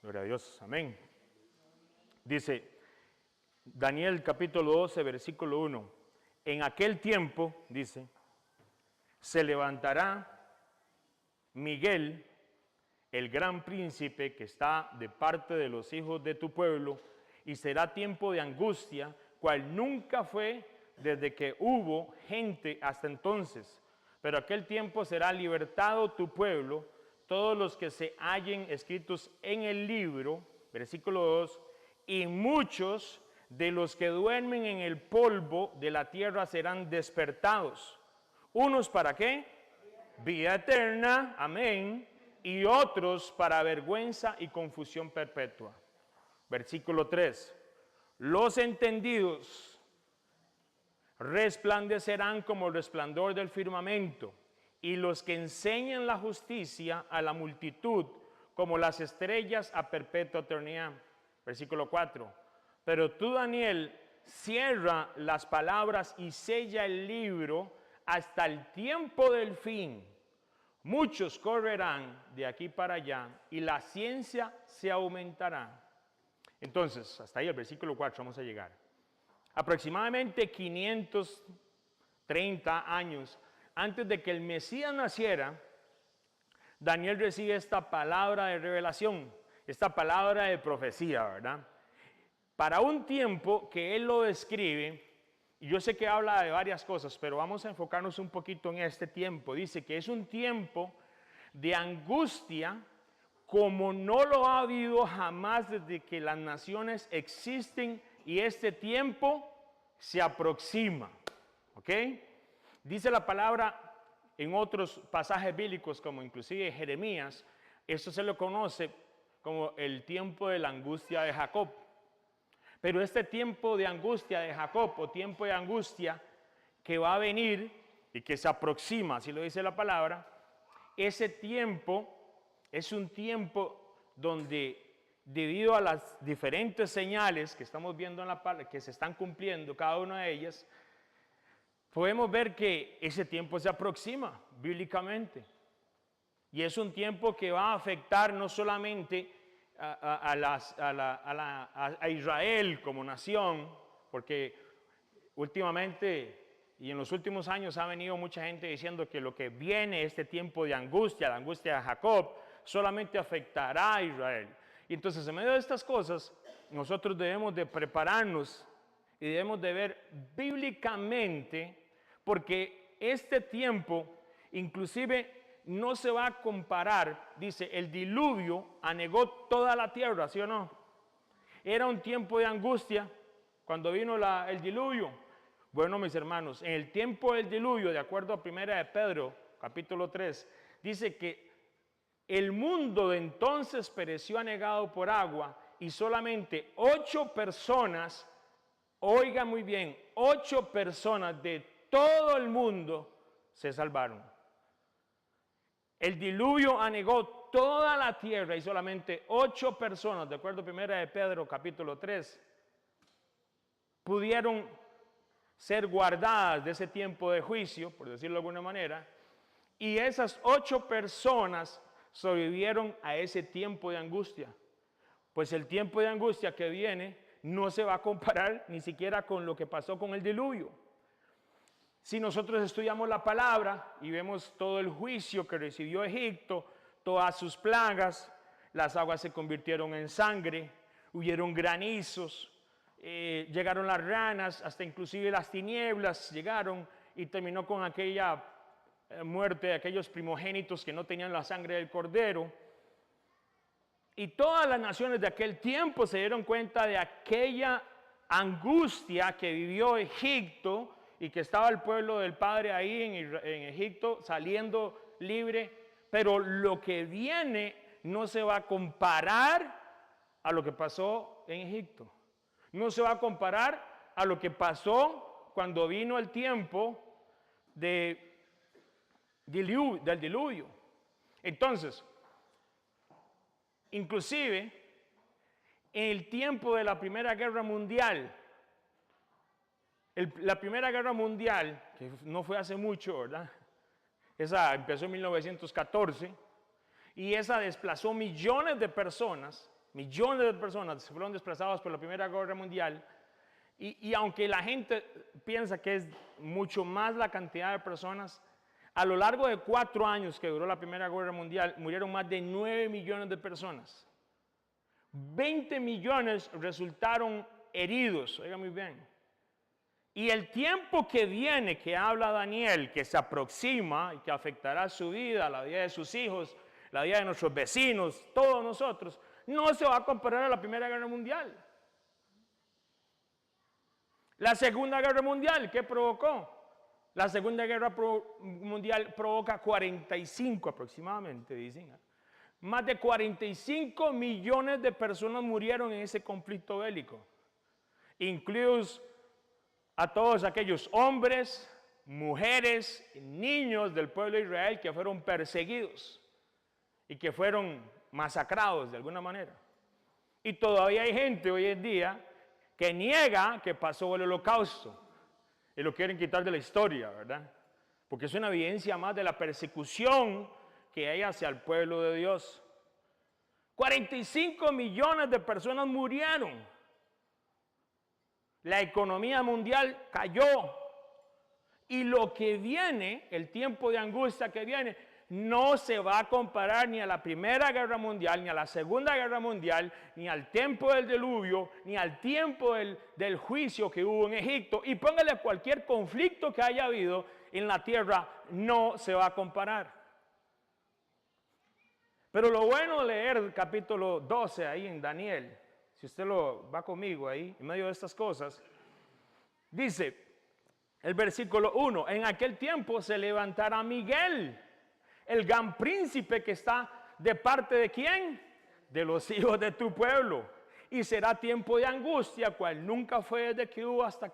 Gloria a Dios, amén. Dice Daniel capítulo 12, versículo 1. En aquel tiempo, dice, se levantará Miguel, el gran príncipe que está de parte de los hijos de tu pueblo, y será tiempo de angustia, cual nunca fue desde que hubo gente hasta entonces. Pero aquel tiempo será libertado tu pueblo, todos los que se hallen escritos en el libro, versículo 2, y muchos de los que duermen en el polvo de la tierra serán despertados. Unos para qué? Vida eterna, amén, y otros para vergüenza y confusión perpetua. Versículo 3. Los entendidos resplandecerán como el resplandor del firmamento, y los que enseñan la justicia a la multitud como las estrellas a perpetua eternidad. Versículo 4. Pero tú, Daniel, cierra las palabras y sella el libro hasta el tiempo del fin. Muchos correrán de aquí para allá y la ciencia se aumentará. Entonces, hasta ahí el versículo 4 vamos a llegar. Aproximadamente 530 años antes de que el Mesías naciera, Daniel recibe esta palabra de revelación, esta palabra de profecía, ¿verdad? Para un tiempo que él lo describe, y yo sé que habla de varias cosas, pero vamos a enfocarnos un poquito en este tiempo. Dice que es un tiempo de angustia como no lo ha habido jamás desde que las naciones existen, y este tiempo se aproxima. ¿Ok? Dice la palabra en otros pasajes bíblicos, como inclusive Jeremías, esto se lo conoce como el tiempo de la angustia de Jacob. Pero este tiempo de angustia de Jacob, o tiempo de angustia que va a venir y que se aproxima, así lo dice la palabra, ese tiempo es un tiempo donde, debido a las diferentes señales que estamos viendo en la palabra, que se están cumpliendo cada una de ellas, podemos ver que ese tiempo se aproxima bíblicamente. Y es un tiempo que va a afectar no solamente a Israel como nación, porque últimamente y en los últimos años ha venido mucha gente diciendo que lo que viene, este tiempo de angustia, la angustia de Jacob, solamente afectará a Israel. Y entonces, en medio de estas cosas, nosotros debemos de prepararnos y debemos de ver bíblicamente, porque este tiempo inclusive no se va a comparar. Dice, el diluvio anegó toda la tierra, ¿sí o no? Era un tiempo de angustia cuando vino el diluvio. Bueno, mis hermanos, en el tiempo del diluvio, de acuerdo a 1 de Pedro, capítulo 3, dice que el mundo de entonces pereció anegado por agua, y solamente 8 personas, oiga muy bien, 8 personas de todo el mundo se salvaron. El diluvio anegó toda la tierra y solamente 8 personas, de acuerdo a 1 de Pedro capítulo 3, pudieron ser guardadas de ese tiempo de juicio, por decirlo de alguna manera, y esas 8 personas sobrevivieron a ese tiempo de angustia. Pues el tiempo de angustia que viene no se va a comparar ni siquiera con lo que pasó con el diluvio. Si nosotros estudiamos la palabra y vemos todo el juicio que recibió Egipto, todas sus plagas, las aguas se convirtieron en sangre, hubieron granizos, llegaron las ranas, hasta inclusive las tinieblas llegaron, y terminó con aquella muerte de aquellos primogénitos que no tenían la sangre del cordero. Y todas las naciones de aquel tiempo se dieron cuenta de aquella angustia que vivió Egipto, y que estaba el pueblo del Padre ahí en Egipto saliendo libre, pero lo que viene no se va a comparar a lo que pasó en Egipto. No se va a comparar a lo que pasó cuando vino el tiempo del diluvio. Entonces, inclusive en el tiempo de la Primera Guerra Mundial, la Primera Guerra Mundial, que no fue hace mucho, ¿verdad? Esa empezó en 1914 y esa desplazó millones de personas. millones de personas fueron desplazados por la Primera Guerra Mundial. Y aunque la gente piensa que es mucho más la cantidad de personas, a lo largo de 4 años que duró la Primera Guerra Mundial, murieron más de 9 millones de personas. 20 millones resultaron heridos, oiga muy bien. Y el tiempo que viene, que habla Daniel, que se aproxima y que afectará su vida, la vida de sus hijos, la vida de nuestros vecinos, todos nosotros, no se va a comparar a la Primera Guerra Mundial. La Segunda Guerra Mundial, ¿qué provocó? La Segunda Guerra Mundial provoca 45 aproximadamente, dicen. Más de 45 millones de personas murieron en ese conflicto bélico, incluidos a todos aquellos hombres, mujeres, niños del pueblo de Israel que fueron perseguidos y que fueron masacrados de alguna manera. Y todavía hay gente hoy en día que niega que pasó el Holocausto y lo quieren quitar de la historia, ¿verdad? Porque es una evidencia más de la persecución que hay hacia el pueblo de Dios. 45 millones de personas murieron. La economía mundial cayó. Y lo que viene, el tiempo de angustia que viene, no se va a comparar ni a la Primera Guerra Mundial, ni a la Segunda Guerra Mundial, ni al tiempo del diluvio, ni al tiempo del juicio que hubo en Egipto. Y póngale cualquier conflicto que haya habido en la tierra, no se va a comparar. Pero lo bueno de leer el capítulo 12 ahí en Daniel, si usted lo va conmigo ahí, en medio de estas cosas, dice el versículo 1, en aquel tiempo se levantará Miguel, el gran príncipe que está de parte de ¿quién? De los hijos de tu pueblo. Y será tiempo de angustia, cual nunca fue desde que hubo hasta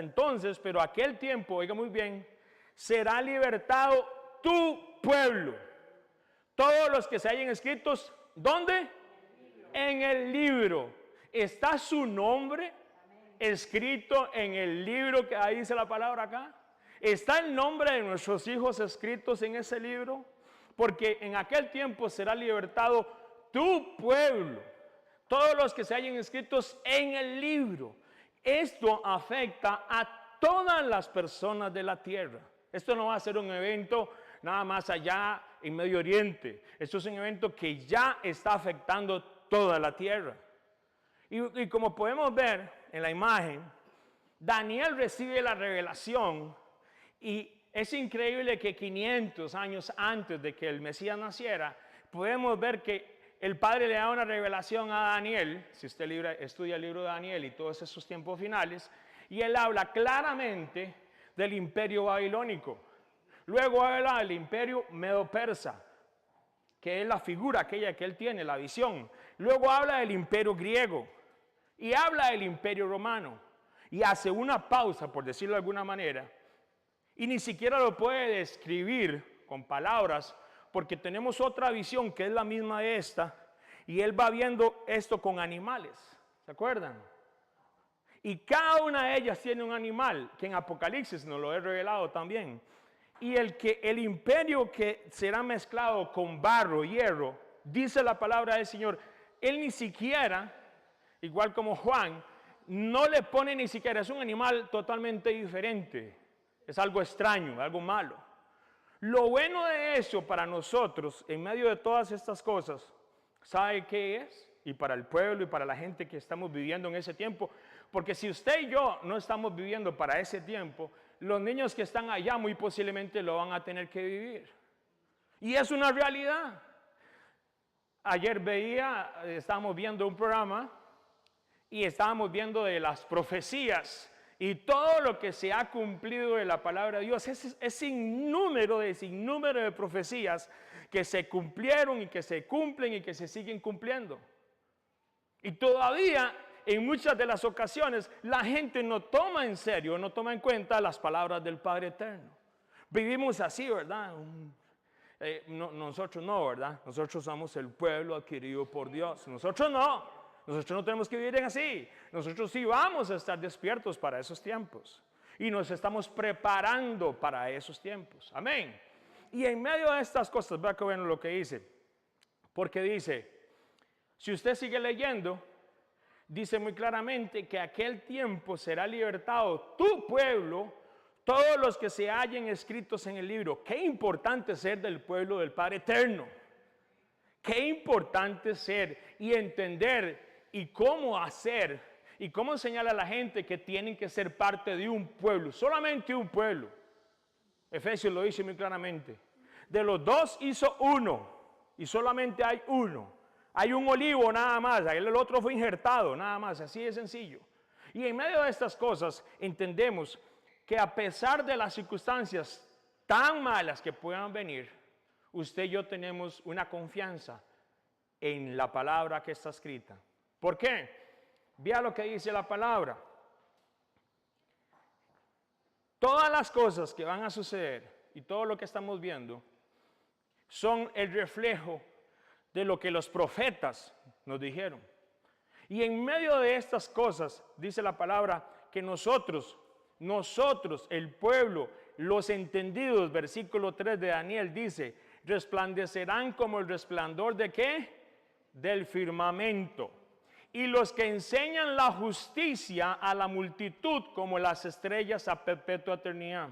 entonces, pero aquel tiempo, oiga muy bien, será libertado tu pueblo. Todos los que se hayan escritos, ¿dónde? En el libro. ¿Está su nombre escrito en el libro que ahí dice la palabra acá? ¿Está el nombre de nuestros hijos escritos en ese libro? Porque en aquel tiempo será libertado tu pueblo, todos los que se hayan escritos en el libro. Esto afecta a todas las personas de la tierra. Esto no va a ser un evento nada más allá en Medio Oriente. Esto es un evento que ya está afectando toda la tierra. Y como podemos ver en la imagen, Daniel recibe la revelación. Y es increíble que 500 años antes de que el Mesías naciera, podemos ver que el Padre le da una revelación a Daniel, si usted estudia el libro de Daniel y todos esos tiempos finales, y él habla claramente del imperio babilónico. Luego habla del imperio medo-persa, que es la figura aquella que él tiene, la visión. Luego habla del imperio griego y habla del imperio romano. Y hace una pausa, por decirlo de alguna manera, y ni siquiera lo puede describir con palabras, porque tenemos otra visión que es la misma de esta, y él va viendo esto con animales, ¿se acuerdan? Y cada una de ellas tiene un animal, que en Apocalipsis nos lo he revelado también. Y el imperio que será mezclado con barro, hierro, dice la palabra del Señor, él ni siquiera, igual como Juan, no le pone ni siquiera, es un animal totalmente diferente. Es algo extraño, algo malo. Lo bueno de eso para nosotros, en medio de todas estas cosas, ¿sabe qué es? Y para el pueblo y para la gente que estamos viviendo en ese tiempo. Porque si usted y yo no estamos viviendo para ese tiempo, los niños que están allá muy posiblemente lo van a tener que vivir. Y es una realidad. Ayer estábamos viendo un programa y estábamos viendo de las profecías. Y todo lo que se ha cumplido de la palabra de Dios es sinnúmero de profecías que se cumplieron y que se cumplen y que se siguen cumpliendo. Y todavía en muchas de las ocasiones la gente no toma en serio, no toma en cuenta las palabras del Padre Eterno. Vivimos así, ¿verdad? Nosotros no, ¿verdad? Nosotros somos el pueblo adquirido por Dios. Nosotros no. Nosotros no tenemos que vivir así. Nosotros sí vamos a estar despiertos para esos tiempos. Y nos estamos preparando para esos tiempos. Amén. Y en medio de estas cosas, vea que bueno lo que dice. Porque dice, Si usted sigue leyendo, dice muy claramente que aquel tiempo será libertado tu pueblo, todos los que se hallen escritos en el libro. Qué importante ser del pueblo del Padre Eterno. Qué importante ser y entender y cómo hacer y cómo enseñar a la gente que tienen que ser parte de un pueblo, solamente un pueblo. Efesios lo dice muy claramente. De los dos hizo uno y solamente hay uno. Hay un olivo nada más, el otro fue injertado nada más, así de sencillo. Y en medio de estas cosas entendemos que a pesar de las circunstancias tan malas que puedan venir, usted y yo tenemos una confianza en la palabra que está escrita. ¿Por qué? Vea lo que dice la palabra. Todas las cosas que van a suceder y todo lo que estamos viendo son el reflejo de lo que los profetas nos dijeron. Y en medio de estas cosas, dice la palabra, que nosotros, el pueblo, los entendidos, versículo 3 de Daniel dice, resplandecerán como el resplandor ¿de qué? Del firmamento. Y los que enseñan la justicia a la multitud como las estrellas a perpetua eternidad.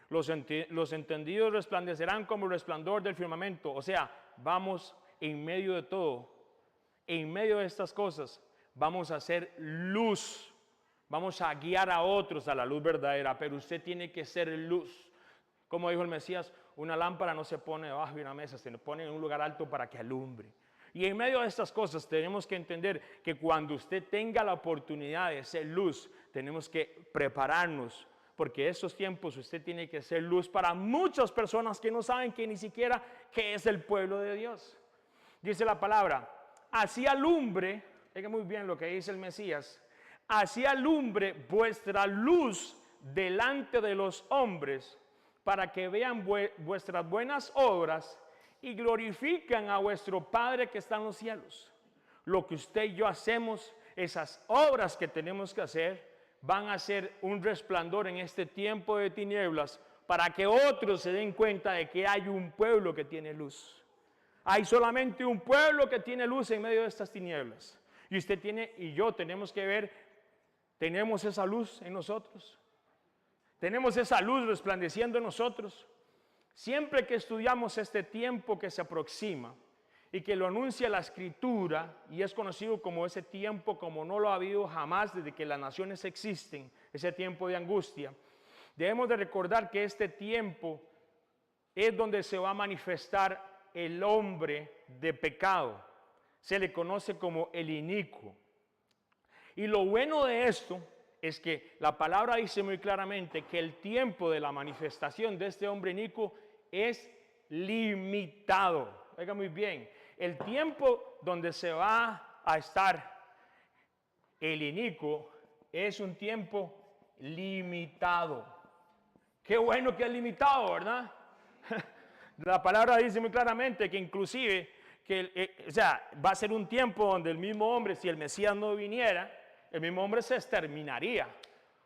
Los entendidos resplandecerán como el resplandor del firmamento. O sea, vamos en medio de todo, en medio de estas cosas, vamos a hacer luz. Vamos a guiar a otros a la luz verdadera, pero usted tiene que ser luz. Como dijo el Mesías, una lámpara no se pone debajo de una mesa, se pone en un lugar alto para que alumbre. Y en medio de estas cosas tenemos que entender que cuando usted tenga la oportunidad de ser luz, tenemos que prepararnos, porque esos tiempos usted tiene que ser luz para muchas personas que no saben que ni siquiera qué es el pueblo de Dios. Dice la palabra, así alumbre, oiga muy bien lo que dice el Mesías, así alumbre vuestra luz delante de los hombres, para que vean vuestras buenas obras y glorifican a vuestro Padre que está en los cielos. Lo que usted y yo hacemos, esas obras que tenemos que hacer, van a ser un resplandor en este tiempo de tinieblas para que otros se den cuenta de que hay un pueblo que tiene luz. Hay solamente un pueblo que tiene luz en medio de estas tinieblas. Y usted tiene y yo tenemos que ver, tenemos esa luz en nosotros. Tenemos esa luz resplandeciendo en nosotros. Siempre que estudiamos este tiempo que se aproxima y que lo anuncia la Escritura y es conocido como ese tiempo como no lo ha habido jamás desde que las naciones existen, ese tiempo de angustia, debemos de recordar que este tiempo es donde se va a manifestar el hombre de pecado. Se le conoce como el inicuo. Y lo bueno de esto es que la palabra dice muy claramente que el tiempo de la manifestación de este hombre inicuo es limitado. Oiga muy bien, el tiempo donde se va a estar el inicuo es un tiempo limitado. Qué bueno que es limitado, ¿verdad? La palabra dice muy claramente que inclusive, va a ser un tiempo donde el mismo hombre, si el Mesías no viniera, el mismo hombre se exterminaría,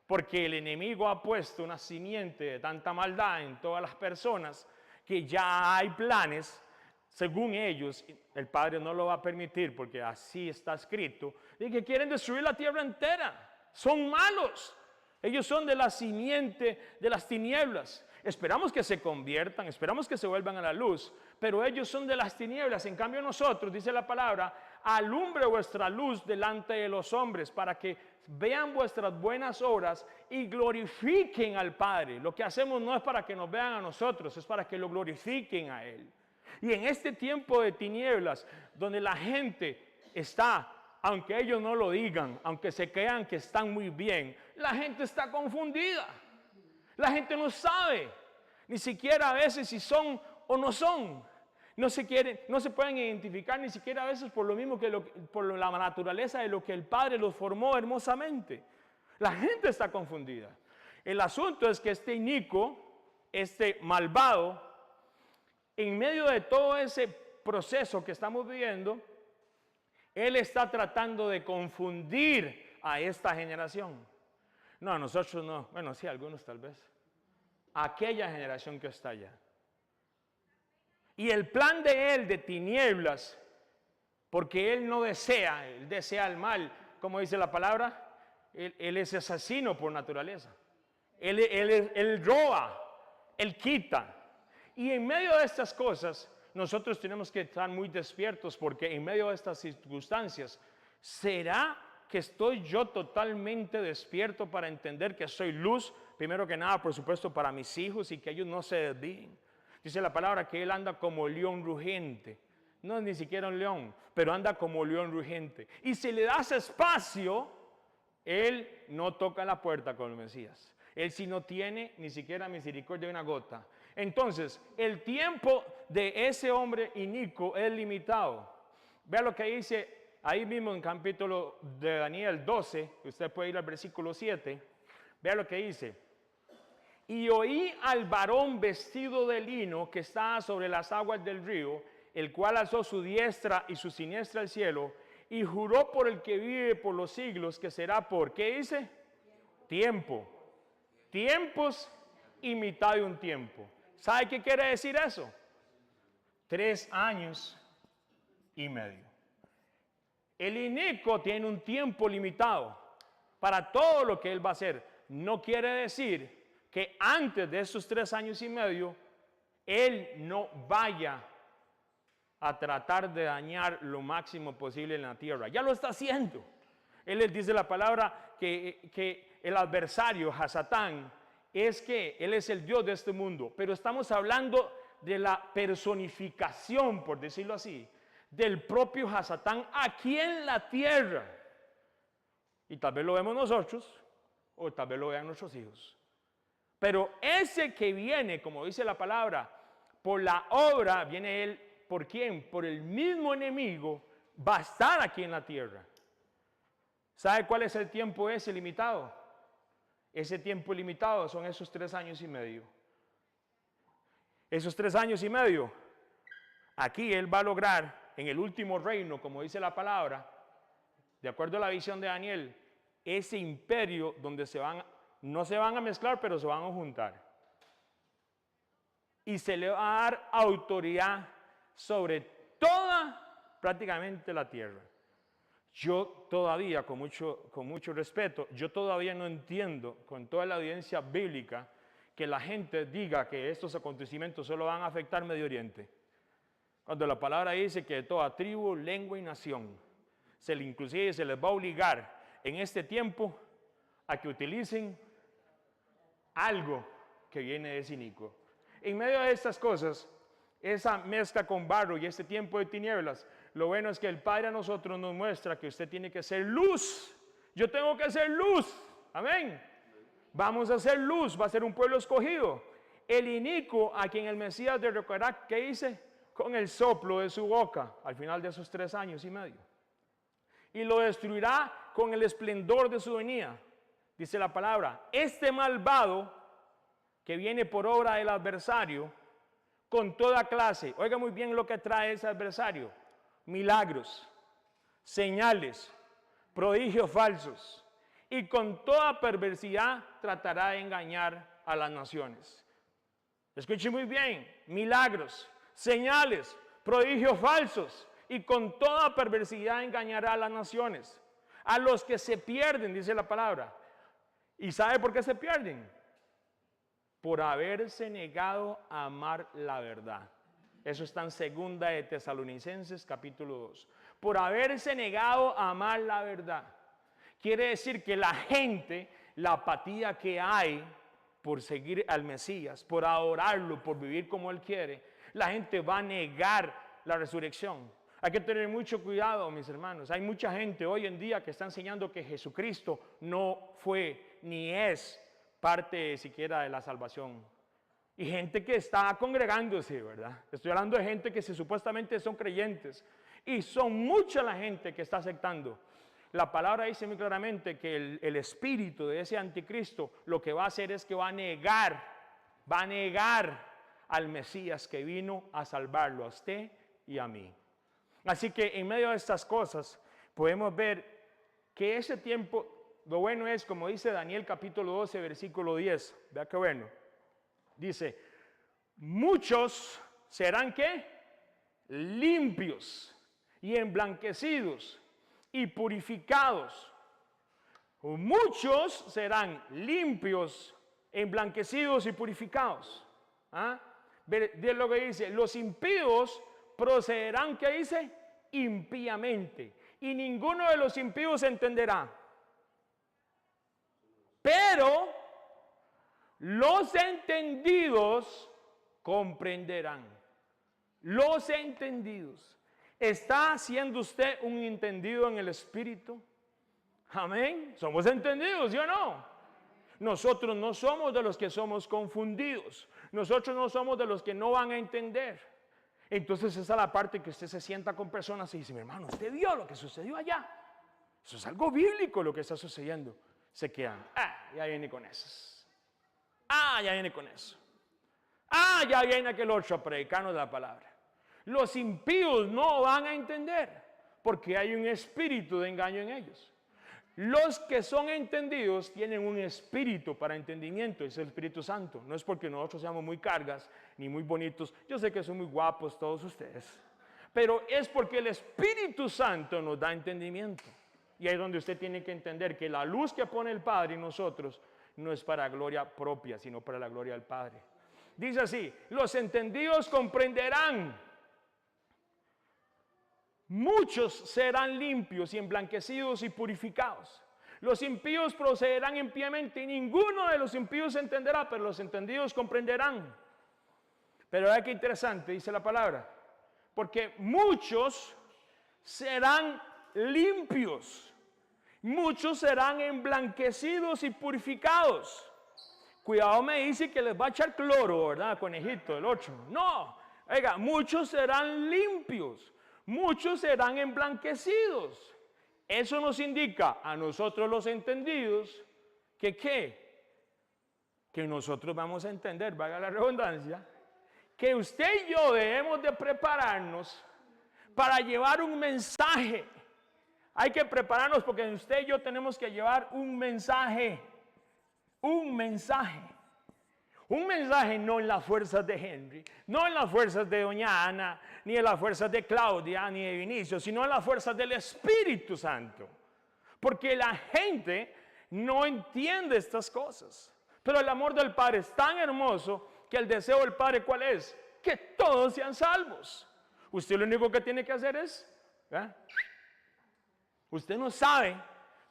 porque el enemigo ha puesto una simiente de tanta maldad en todas las personas que ya hay planes, según ellos, el Padre no lo va a permitir porque así está escrito, de que quieren destruir la tierra entera. Son malos, ellos son de la simiente de las tinieblas. Esperamos que se conviertan, esperamos que se vuelvan a la luz, pero ellos son de las tinieblas. En cambio nosotros, dice la palabra, alumbre vuestra luz delante de los hombres para que vean vuestras buenas obras y glorifiquen al Padre. Lo que hacemos no es para que nos vean a nosotros, es para que lo glorifiquen a Él. Y en este tiempo de tinieblas, donde la gente está, aunque ellos no lo digan, aunque se crean que están muy bien, la gente está confundida. La gente no sabe, ni siquiera a veces si son o no son. No se pueden identificar ni siquiera a veces por lo mismo que por la naturaleza de lo que el Padre los formó hermosamente. La gente está confundida. El asunto es que este inicuo, este malvado, en medio de todo ese proceso que estamos viviendo, él está tratando de confundir a esta generación. No, nosotros no. Bueno, sí, algunos tal vez. Aquella generación que está allá. Y el plan de él de tinieblas, porque él no desea, él desea el mal. ¿Cómo dice la palabra? Él es asesino por naturaleza. Él roba, él quita. Y en medio de estas cosas, nosotros tenemos que estar muy despiertos, porque en medio de estas circunstancias, ¿será que estoy yo totalmente despierto para entender que soy luz? Primero que nada, por supuesto, para mis hijos, y que ellos no se desvíen. Dice la palabra que él anda como león rugiente. No es ni siquiera un león, pero anda como león rugiente. Y si le das espacio, él no toca la puerta con el Mesías. Él sí no tiene ni siquiera misericordia de una gota. Entonces, el tiempo de ese hombre inicuo es limitado. Vea lo que dice ahí mismo en capítulo de Daniel 12, usted puede ir al versículo 7. Vea lo que dice. Y oí al varón vestido de lino que estaba sobre las aguas del río, el cual alzó su diestra y su siniestra al cielo, y juró por el que vive por los siglos, que será por, ¿qué dice? Tiempo. Tiempos y mitad de un tiempo. ¿Sabe qué quiere decir eso? 3 años y medio. El inicuo tiene un tiempo limitado para todo lo que él va a hacer. No quiere decir que antes de esos 3 años y medio, él no vaya a tratar de dañar lo máximo posible en la tierra. Ya lo está haciendo. Él les dice la palabra que el adversario, Hasatán, es que él es el Dios de este mundo. Pero estamos hablando de la personificación, por decirlo así, del propio Hasatán aquí en la tierra. Y tal vez lo vemos nosotros, o tal vez lo vean nuestros hijos. Pero ese que viene, como dice la palabra, por la obra, viene él, ¿por quién? Por el mismo enemigo, va a estar aquí en la tierra. ¿Sabe cuál es el tiempo ese limitado? Ese tiempo limitado son esos 3 años y medio. Esos 3 años y medio, aquí él va a lograr, en el último reino, como dice la palabra, de acuerdo a la visión de Daniel, ese imperio donde no se van a mezclar, pero se van a juntar. Y se le va a dar autoridad sobre toda, prácticamente la tierra. Yo todavía, con mucho respeto, yo todavía no entiendo, con toda la evidencia bíblica, que la gente diga que estos acontecimientos solo van a afectar Medio Oriente. Cuando la palabra dice que de toda tribu, lengua y nación, inclusive se les va a obligar en este tiempo a que utilicen algo que viene de inicuo. En medio de estas cosas, esa mezcla con barro y este tiempo de tinieblas, lo bueno es que el Padre a nosotros nos muestra que usted tiene que ser luz. Yo tengo que ser luz. Amén. Vamos a ser luz, va a ser un pueblo escogido. El inicuo a quien el Mesías derrocará, ¿qué dice? Con el soplo de su boca, al final de esos 3 años y medio. Y lo destruirá con el esplendor de su venida. Dice la palabra, este malvado que viene por obra del adversario, con toda clase, oiga muy bien lo que trae ese adversario, milagros, señales, prodigios falsos, y con toda perversidad tratará de engañar a las naciones. Escuche muy bien, milagros, señales, prodigios falsos, y con toda perversidad engañará a las naciones. A los que se pierden, dice la palabra. ¿Y sabe por qué se pierden? Por haberse negado a amar la verdad. Eso está en 2 de Tesalonicenses capítulo 2. Por haberse negado a amar la verdad. Quiere decir que la gente, la apatía que hay por seguir al Mesías, por adorarlo, por vivir como Él quiere, la gente va a negar la resurrección. Hay que tener mucho cuidado, mis hermanos. Hay mucha gente hoy en día que está enseñando que Jesucristo no fue ni es parte siquiera de la salvación. Y gente que está congregándose, ¿verdad? Estoy hablando de gente que supuestamente son creyentes. Y son mucha la gente que está aceptando. La palabra dice muy claramente que el espíritu de ese anticristo lo que va a hacer es que va a negar al Mesías que vino a salvarlo a usted y a mí. Así que en medio de estas cosas podemos ver que ese tiempo, lo bueno es, como dice Daniel capítulo 12, versículo 10, vea qué bueno, dice, muchos serán ¿qué? Limpios, y emblanquecidos y purificados. Muchos serán limpios, emblanquecidos y purificados. ¿Ah? Ve lo que dice, los impíos procederán, ¿qué dice? Impíamente. Y ninguno de los impíos entenderá. Pero los entendidos comprenderán. Los entendidos. ¿Está siendo usted un entendido en el Espíritu? Amén. ¿Somos entendidos, sí o no? Nosotros no somos de los que somos confundidos. Nosotros no somos de los que no van a entender. Entonces esa es la parte que usted se sienta con personas y dice, mi hermano, usted vio lo que sucedió allá. Eso es algo bíblico lo que está sucediendo. Se quedan, ya viene con esas. Ya viene con eso. Ya viene aquel otro a predicarnos la palabra. Los impíos no van a entender porque hay un espíritu de engaño en ellos. Los que son entendidos tienen un espíritu para entendimiento, es el Espíritu Santo. No es porque nosotros seamos muy cargas ni muy bonitos. Yo sé que son muy guapos todos ustedes, pero es porque el Espíritu Santo nos da entendimiento. Y ahí es donde usted tiene que entender que la luz que pone el Padre en nosotros no es para gloria propia, sino para la gloria del Padre. Dice así, los entendidos comprenderán. Muchos serán limpios y emblanquecidos y purificados. Los impíos procederán impíamente y ninguno de los impíos entenderá, pero los entendidos comprenderán. Pero vea qué interesante, dice la palabra. Porque muchos serán limpios, muchos serán emblanquecidos y purificados. Cuidado, me dice que les va a echar cloro, ¿verdad? Conejito, el 8. No, oiga, muchos serán limpios. Muchos serán emblanquecidos. Eso nos indica a nosotros los entendidos que ¿qué? Que nosotros vamos a entender, valga la redundancia, que usted y yo debemos de prepararnos para llevar un mensaje. Hay que prepararnos porque usted y yo tenemos que llevar un mensaje. Un mensaje. Un mensaje no en las fuerzas de Henry, no en las fuerzas de doña Ana, ni en las fuerzas de Claudia, ni de Vinicio, sino en las fuerzas del Espíritu Santo. Porque la gente no entiende estas cosas. Pero el amor del Padre es tan hermoso que el deseo del Padre, ¿cuál es? Que todos sean salvos. Usted lo único que tiene que hacer es, usted no sabe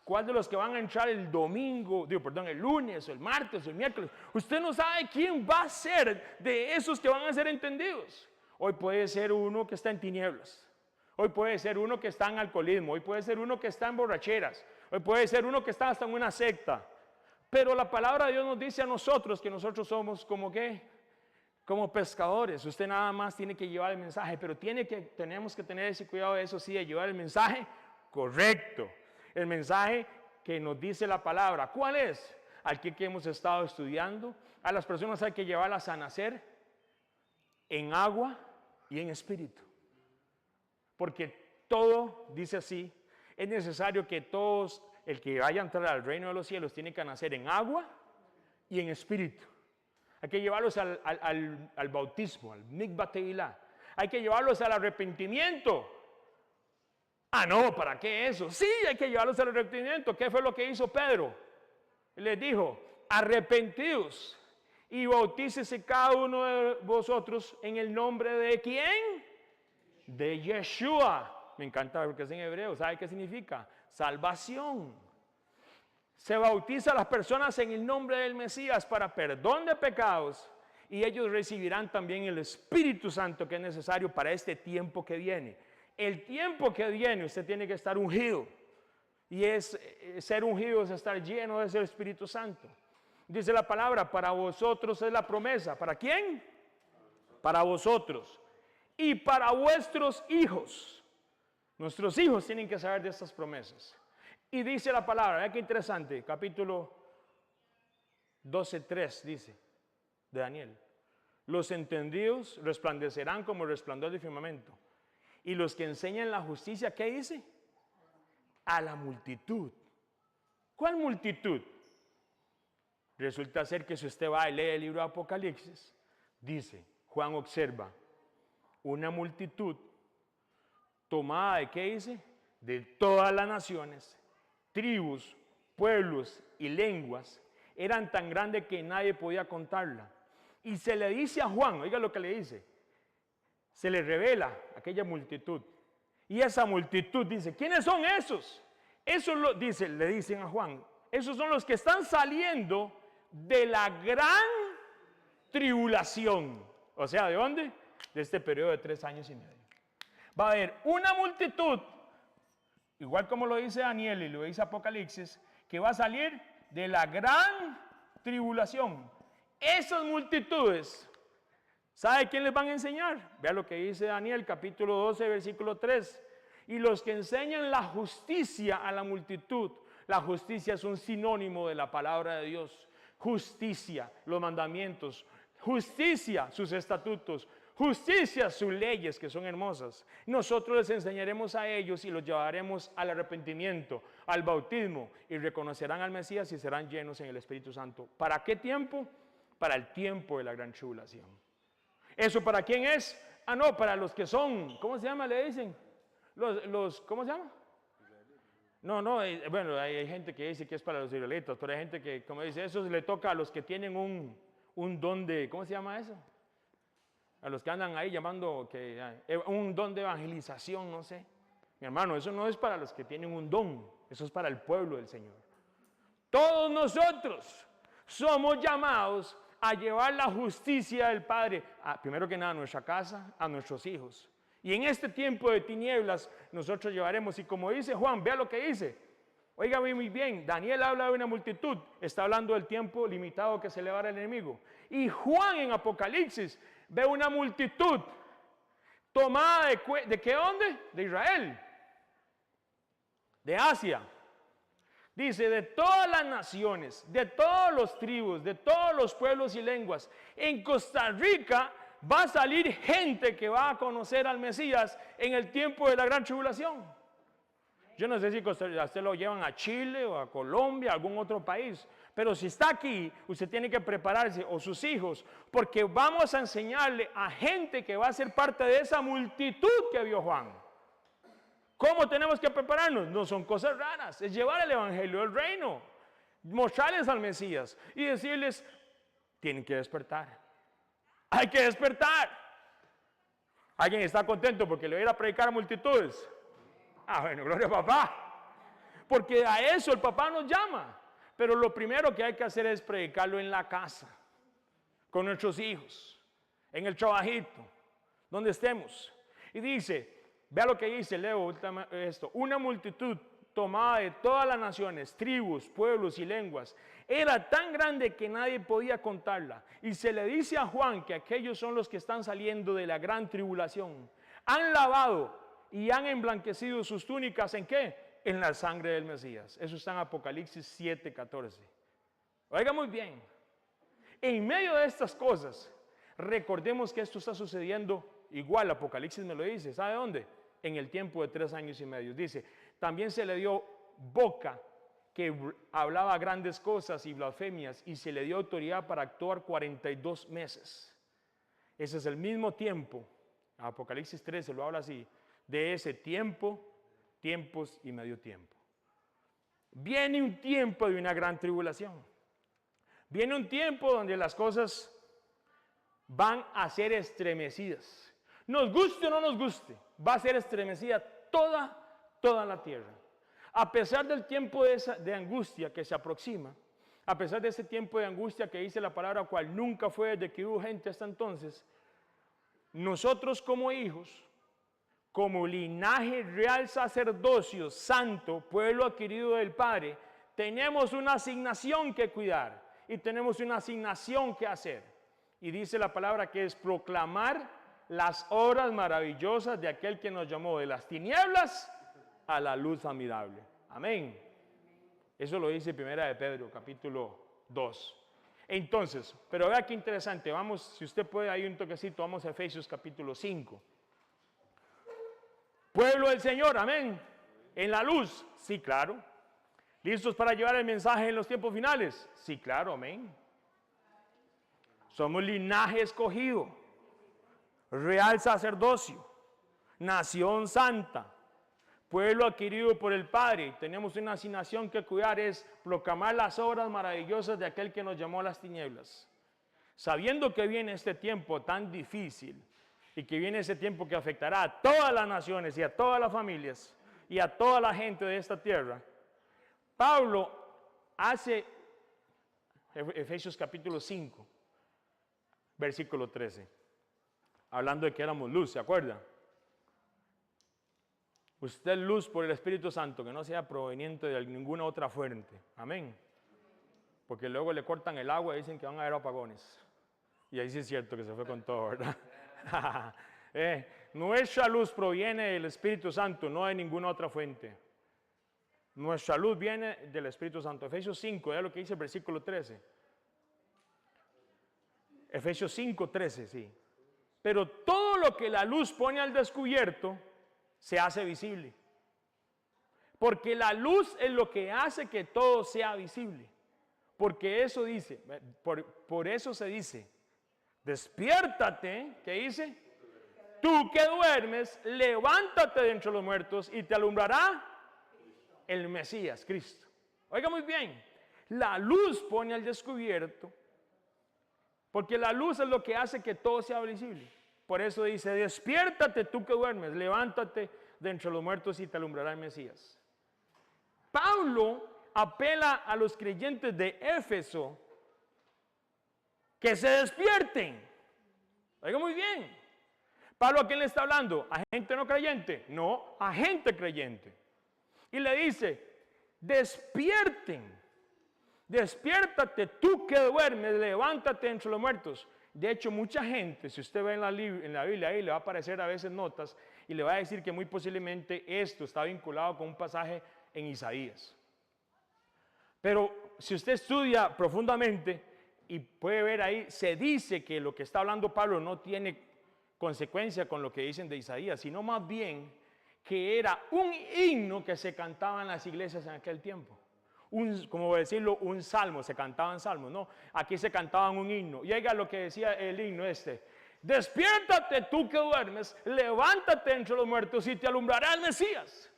cuál de los que van a entrar el el lunes, o el martes, o el miércoles. Usted no sabe quién va a ser de esos que van a ser entendidos. Hoy puede ser uno que está en tinieblas. Hoy puede ser uno que está en alcoholismo. Hoy puede ser uno que está en borracheras. Hoy puede ser uno que está hasta en una secta. Pero la palabra de Dios nos dice a nosotros que nosotros somos como ¿qué? Como pescadores. Usted nada más tiene que llevar el mensaje, pero tenemos que tener ese cuidado de eso sí, de llevar el mensaje correcto. El mensaje que nos dice la palabra. ¿Cuál es? Al que hemos estado estudiando. A las personas hay que llevarlas a nacer en agua y en espíritu. Porque todo, dice así, es necesario que todos, el que vaya a entrar al reino de los cielos, tiene que nacer en agua y en espíritu. Hay que llevarlos al bautismo, al mikvah tevilá. Hay que llevarlos al arrepentimiento. No, ¿para qué eso? Sí, hay que llevarlos al arrepentimiento. ¿Qué fue lo que hizo Pedro? Les dijo, arrepentidos y bautícese cada uno de vosotros en el nombre de ¿quién? De Yeshua. Me encanta porque es en hebreo. ¿Sabe qué significa? Salvación. Se bautiza a las personas en el nombre del Mesías para perdón de pecados y ellos recibirán también el Espíritu Santo que es necesario para este tiempo que viene. El tiempo que viene usted tiene que estar ungido. Y ser ungido es estar lleno de ese Espíritu Santo. Dice la palabra, para vosotros es la promesa. ¿Para quién? Para vosotros. Y para vuestros hijos. Nuestros hijos tienen que saber de estas promesas. Y dice la palabra, vea qué interesante, capítulo 12:3 dice de Daniel. Los entendidos resplandecerán como el resplandor del firmamento. Y los que enseñan la justicia, ¿qué dice? A la multitud. ¿Cuál multitud? Resulta ser que si usted va y lee el libro de Apocalipsis, dice, Juan observa una multitud tomada de, ¿qué dice? De todas las naciones, tribus, pueblos y lenguas, eran tan grandes que nadie podía contarla. Y se le dice a Juan, oiga lo que le dice, se le revela aquella multitud. Y esa multitud dice, ¿quiénes son esos? Esos le dicen a Juan, esos son los que están saliendo de la gran tribulación. O sea, ¿de dónde? De este periodo de 3 años y medio. Va a haber una multitud, igual como lo dice Daniel y lo dice Apocalipsis, que va a salir de la gran tribulación. Esas multitudes, ¿sabe quién les van a enseñar? Vea lo que dice Daniel, capítulo 12, versículo 3. Y los que enseñan la justicia a la multitud. La justicia es un sinónimo de la palabra de Dios. Justicia, los mandamientos. Justicia, sus estatutos. Justicia, sus leyes, que son hermosas. Nosotros les enseñaremos a ellos y los llevaremos al arrepentimiento, al bautismo, y reconocerán al Mesías y serán llenos en el Espíritu Santo. ¿Para qué tiempo? Para el tiempo de la gran tribulación. ¿Eso para quién es? Ah, no, para los que son, ¿cómo se llama? Le dicen, ¿cómo se llama? No, bueno, hay gente que dice que es para los israelitas, pero hay gente que, como dice, eso le toca a los que tienen un don de, ¿cómo se llama eso? A los que andan ahí llamando, un don de evangelización, no sé. Mi hermano, eso no es para los que tienen un don, eso es para el pueblo del Señor. Todos nosotros somos llamados a llevar la justicia del Padre, primero que nada a nuestra casa, a nuestros hijos. Y en este tiempo de tinieblas nosotros llevaremos, y como dice Juan, vea lo que dice. Oiga muy bien, Daniel habla de una multitud, está hablando del tiempo limitado que se le va al enemigo. Y Juan en Apocalipsis ve una multitud tomada ¿de qué dónde? De Israel, de Asia. Dice, de todas las naciones, de todos los tribus, de todos los pueblos y lenguas. En Costa Rica va a salir gente que va a conocer al Mesías en el tiempo de la gran tribulación. Yo no sé si usted lo llevan a Chile o a Colombia, a algún otro país, pero si está aquí, usted tiene que prepararse, o sus hijos, porque vamos a enseñarle a gente que va a ser parte de esa multitud que vio Juan. ¿Cómo tenemos que prepararnos? No son cosas raras, es llevar el evangelio del reino, mostrarles al Mesías y decirles, tienen que despertar. Hay que despertar. ¿Alguien está contento porque le voy a ir a predicar a multitudes? Ah, bueno, gloria a papá. Porque a eso el papá nos llama. Pero lo primero que hay que hacer es predicarlo en la casa, con nuestros hijos, en el trabajito, donde estemos. Y dice, vea lo que dice, leo esto, una multitud tomada de todas las naciones, tribus, pueblos y lenguas, era tan grande que nadie podía contarla. Y se le dice a Juan que aquellos son los que están saliendo de la gran tribulación. Han lavado y han emblanquecido sus túnicas, ¿en qué? En la sangre del Mesías. Eso está en Apocalipsis 7:14. Oiga muy bien. En medio de estas cosas, recordemos que esto está sucediendo igual, Apocalipsis me lo dice, ¿sabe dónde? En el tiempo de 3 años y medio. Dice, también se le dio boca que hablaba grandes cosas y blasfemias, y se le dio autoridad para actuar 42 meses. Ese es el mismo tiempo, Apocalipsis 13 lo habla así, de ese tiempo, tiempos y medio tiempo. Viene un tiempo de una gran tribulación. Viene un tiempo donde las cosas van a ser estremecidas. Nos guste o no nos guste, va a ser estremecida toda la tierra. A pesar del tiempo de angustia que se aproxima, a pesar de ese tiempo de angustia que dice la palabra, cual nunca fue desde que hubo gente hasta entonces, nosotros como hijos, como linaje real, sacerdocio, santo, pueblo adquirido del Padre, tenemos una asignación que cuidar y tenemos una asignación que hacer. Y dice la palabra que es proclamar las obras maravillosas de aquel que nos llamó de las tinieblas a la luz admirable. Amén. Eso lo dice Primera de Pedro, capítulo 2. Entonces, pero vea qué interesante, vamos, si usted puede, ahí un toquecito, vamos a Efesios capítulo 5. Pueblo del Señor, amén. En la luz, sí, claro. ¿Listos para llevar el mensaje en los tiempos finales? Sí, claro, amén. Somos linaje escogido, real sacerdocio, nación santa, pueblo adquirido por el Padre. Tenemos una asignación que cuidar, es proclamar las obras maravillosas de aquel que nos llamó a las tinieblas. Sabiendo que viene este tiempo tan difícil y que viene ese tiempo que afectará a todas las naciones y a todas las familias y a toda la gente de esta tierra, Pablo hace, Efesios capítulo 5, versículo 13, hablando de que éramos luz, ¿se acuerda? Usted es luz por el Espíritu Santo, que no sea proveniente de ninguna otra fuente. Amén. Porque luego le cortan el agua y dicen que van a haber apagones. Y ahí sí es cierto que se fue con todo, ¿verdad? Nuestra luz proviene del Espíritu Santo, no de ninguna otra fuente. Nuestra luz viene del Espíritu Santo. Efesios 5, es lo que dice el versículo 13. Efesios 5, 13, sí. Pero todo lo que la luz pone al descubierto se hace visible. Porque la luz es lo que hace que todo sea visible. Porque eso dice, por eso se dice, despiértate, ¿qué dice? Tú que duermes, levántate de entre los muertos y te alumbrará el Mesías, Cristo. Oiga muy bien, la luz pone al descubierto, porque la luz es lo que hace que todo sea visible. Por eso dice, despiértate tú que duermes, levántate de entre los muertos y te alumbrará el Mesías. Pablo apela a los creyentes de Éfeso que se despierten. Oiga muy bien. Pablo, ¿a quién le está hablando? ¿A gente no creyente? No, a gente creyente. Y le dice, despierten, despiértate tú que duermes, levántate entre los muertos. De hecho, mucha gente, si usted ve en la Biblia, ahí le va a aparecer a veces notas y le va a decir que muy posiblemente esto está vinculado con un pasaje en Isaías. Pero si usted estudia profundamente y puede ver ahí, se dice que lo que está hablando Pablo no tiene consecuencia con lo que dicen de Isaías, sino más bien que era un himno que se cantaba en las iglesias en aquel tiempo. Como decirlo, un salmo, se cantaban salmos, no, aquí se cantaban un himno. Y oiga lo que decía el himno este: despiértate tú que duermes, levántate entre los muertos y te alumbrará el Mesías.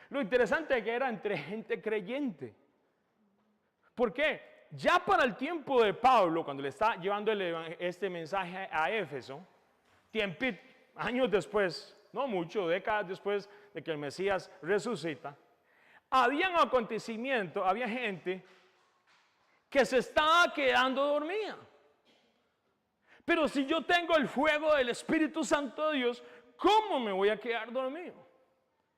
Lo interesante es que era entre gente creyente. ¿Por qué? Ya para el tiempo de Pablo, cuando le está llevando este mensaje a Éfeso, años después, no mucho, décadas después de que el Mesías resucita, habían acontecimientos, había gente que se estaba quedando dormida. Pero si yo tengo el fuego del Espíritu Santo de Dios, ¿cómo me voy a quedar dormido?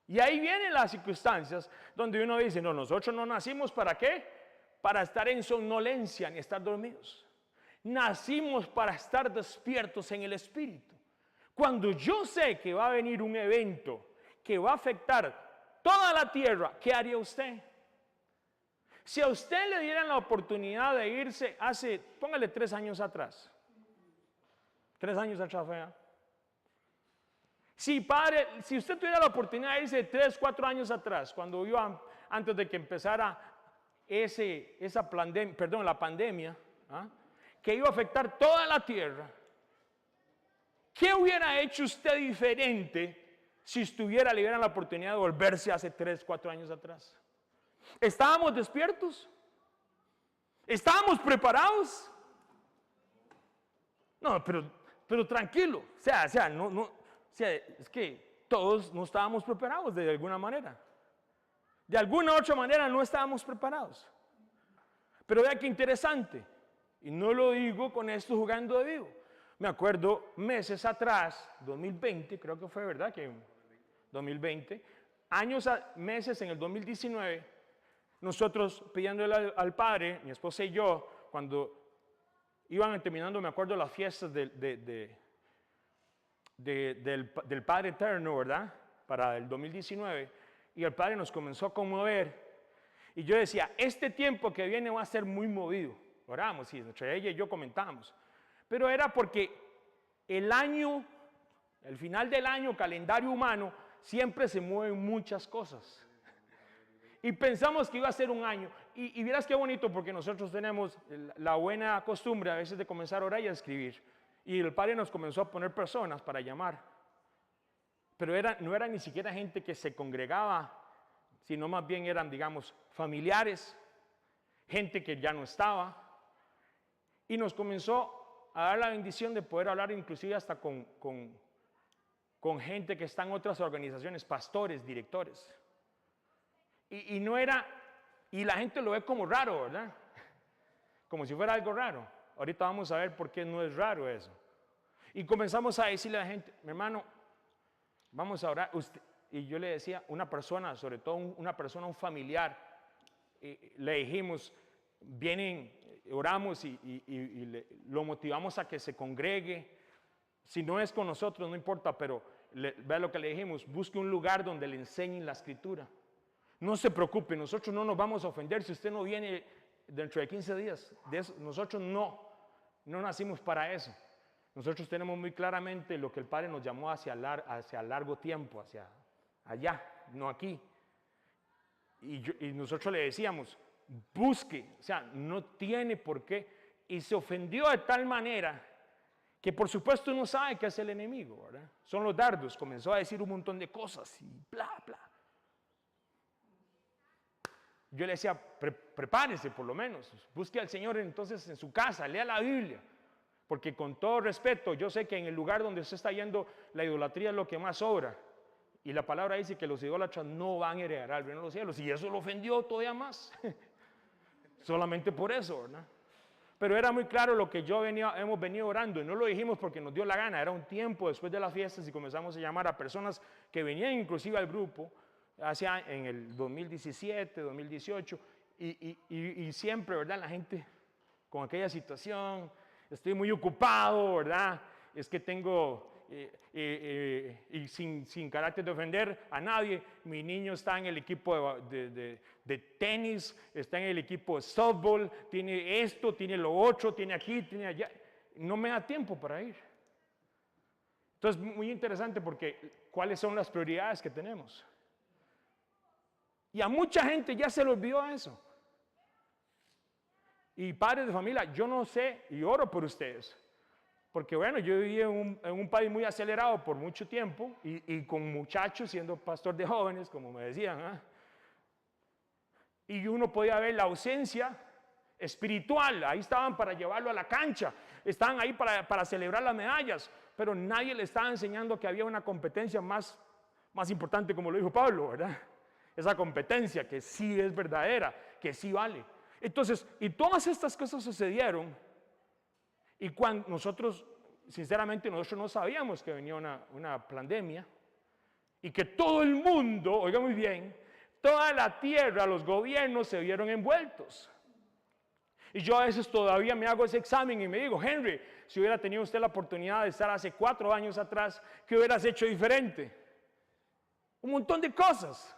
Y ahí vienen las circunstancias donde uno dice, no, nosotros no nacimos ¿para qué? Para estar en somnolencia ni estar dormidos. Nacimos para estar despiertos en el Espíritu. Cuando yo sé que va a venir un evento que va a afectar toda la tierra, ¿qué haría usted? Si a usted le dieran la oportunidad de irse póngale 3 años atrás. 3 años atrás, vea. Si usted tuviera la oportunidad de irse 3, 4 años atrás, cuando iba antes de que empezara la pandemia, que iba a afectar toda la tierra, ¿qué hubiera hecho usted diferente si le dieran la oportunidad de volverse hace 3, 4 años atrás? ¿Estábamos despiertos? ¿Estábamos preparados? No, pero tranquilo. Es que todos no estábamos preparados de alguna manera. De alguna u otra manera no estábamos preparados. Pero vea qué interesante. Y no lo digo con esto jugando de vivo. Me acuerdo meses atrás, 2020, creo que fue, ¿verdad? Que 2020, meses en el 2019, nosotros pidiéndole al Padre, mi esposa y yo, cuando iban terminando, me acuerdo, las fiestas del Padre Eterno, ¿verdad? Para el 2019, y el Padre nos comenzó a conmover, y yo decía, este tiempo que viene va a ser muy movido. Oramos, y entre ella y yo comentábamos, pero era porque el final del año, calendario humano, siempre se mueven muchas cosas. Y pensamos que iba a ser un año. Y vieras qué bonito, porque nosotros tenemos la buena costumbre a veces de comenzar a orar y a escribir. Y el Padre nos comenzó a poner personas para llamar. pero no era ni siquiera gente que se congregaba, sino más bien eran, digamos, familiares, gente que ya no estaba, y nos comenzó a dar la bendición de poder hablar inclusive hasta con gente que está en otras organizaciones, pastores, directores. Y no era, y la gente lo ve como raro, ¿verdad? Como si fuera algo raro. Ahorita vamos a ver por qué no es raro eso. Y comenzamos a decirle a la gente, mi hermano, vamos a orar. Y yo le decía, una persona, sobre todo una persona, un familiar, le dijimos, vienen, oramos y lo motivamos a que se congregue. Si no es con nosotros, no importa, pero vea lo que le dijimos, busque un lugar donde le enseñen la escritura. No se preocupe, nosotros no nos vamos a ofender si usted no viene dentro de 15 días. Nosotros no nacimos para eso. Nosotros tenemos muy claramente lo que el Padre nos llamó hacia largo tiempo, hacia allá, no aquí. Y nosotros le decíamos, busque, o sea, no tiene por qué. Y se ofendió de tal manera que por supuesto no sabe qué es el enemigo, ¿verdad? Son los dardos. Comenzó a decir un montón de cosas y bla, bla. Yo le decía, prepárese por lo menos, busque al Señor entonces en su casa, lea la Biblia. Porque con todo respeto, yo sé que en el lugar donde usted está yendo, la idolatría es lo que más sobra. Y la palabra dice que los idólatras no van a heredar al reino de los cielos. Y eso lo ofendió todavía más. Solamente por eso, ¿verdad? Pero era muy claro lo que hemos venido orando. Y no lo dijimos porque nos dio la gana. Era un tiempo después de las fiestas y comenzamos a llamar a personas que venían inclusive al grupo en el 2017, 2018. Y siempre, ¿verdad? La gente con aquella situación... Estoy muy ocupado, ¿verdad? Es que tengo, y sin carácter de ofender a nadie, mi niño está en el equipo de tenis, está en el equipo de softball, tiene esto, tiene lo otro, tiene aquí, tiene allá. No me da tiempo para ir. Entonces, muy interesante porque ¿cuáles son las prioridades que tenemos? Y a mucha gente ya se le olvidó eso. Y padres de familia, yo no sé, y oro por ustedes, porque bueno, yo viví en un país muy acelerado por mucho tiempo, y con muchachos siendo pastor de jóvenes, como me decían, ¿eh? Y uno podía ver la ausencia espiritual, ahí estaban para llevarlo a la cancha, estaban ahí para celebrar las medallas, pero nadie le estaba enseñando que había una competencia más importante, como lo dijo Pablo, ¿verdad? Esa competencia que sí es verdadera, que sí vale. Entonces, y todas estas cosas sucedieron, y cuando nosotros, sinceramente, nosotros no sabíamos que venía una pandemia, y que todo el mundo, oiga muy bien, toda la tierra, los gobiernos se vieron envueltos. Y yo a veces todavía me hago ese examen y me digo, Henry, si hubiera tenido usted la oportunidad de estar hace 4 años atrás, ¿qué hubieras hecho diferente? Un montón de cosas.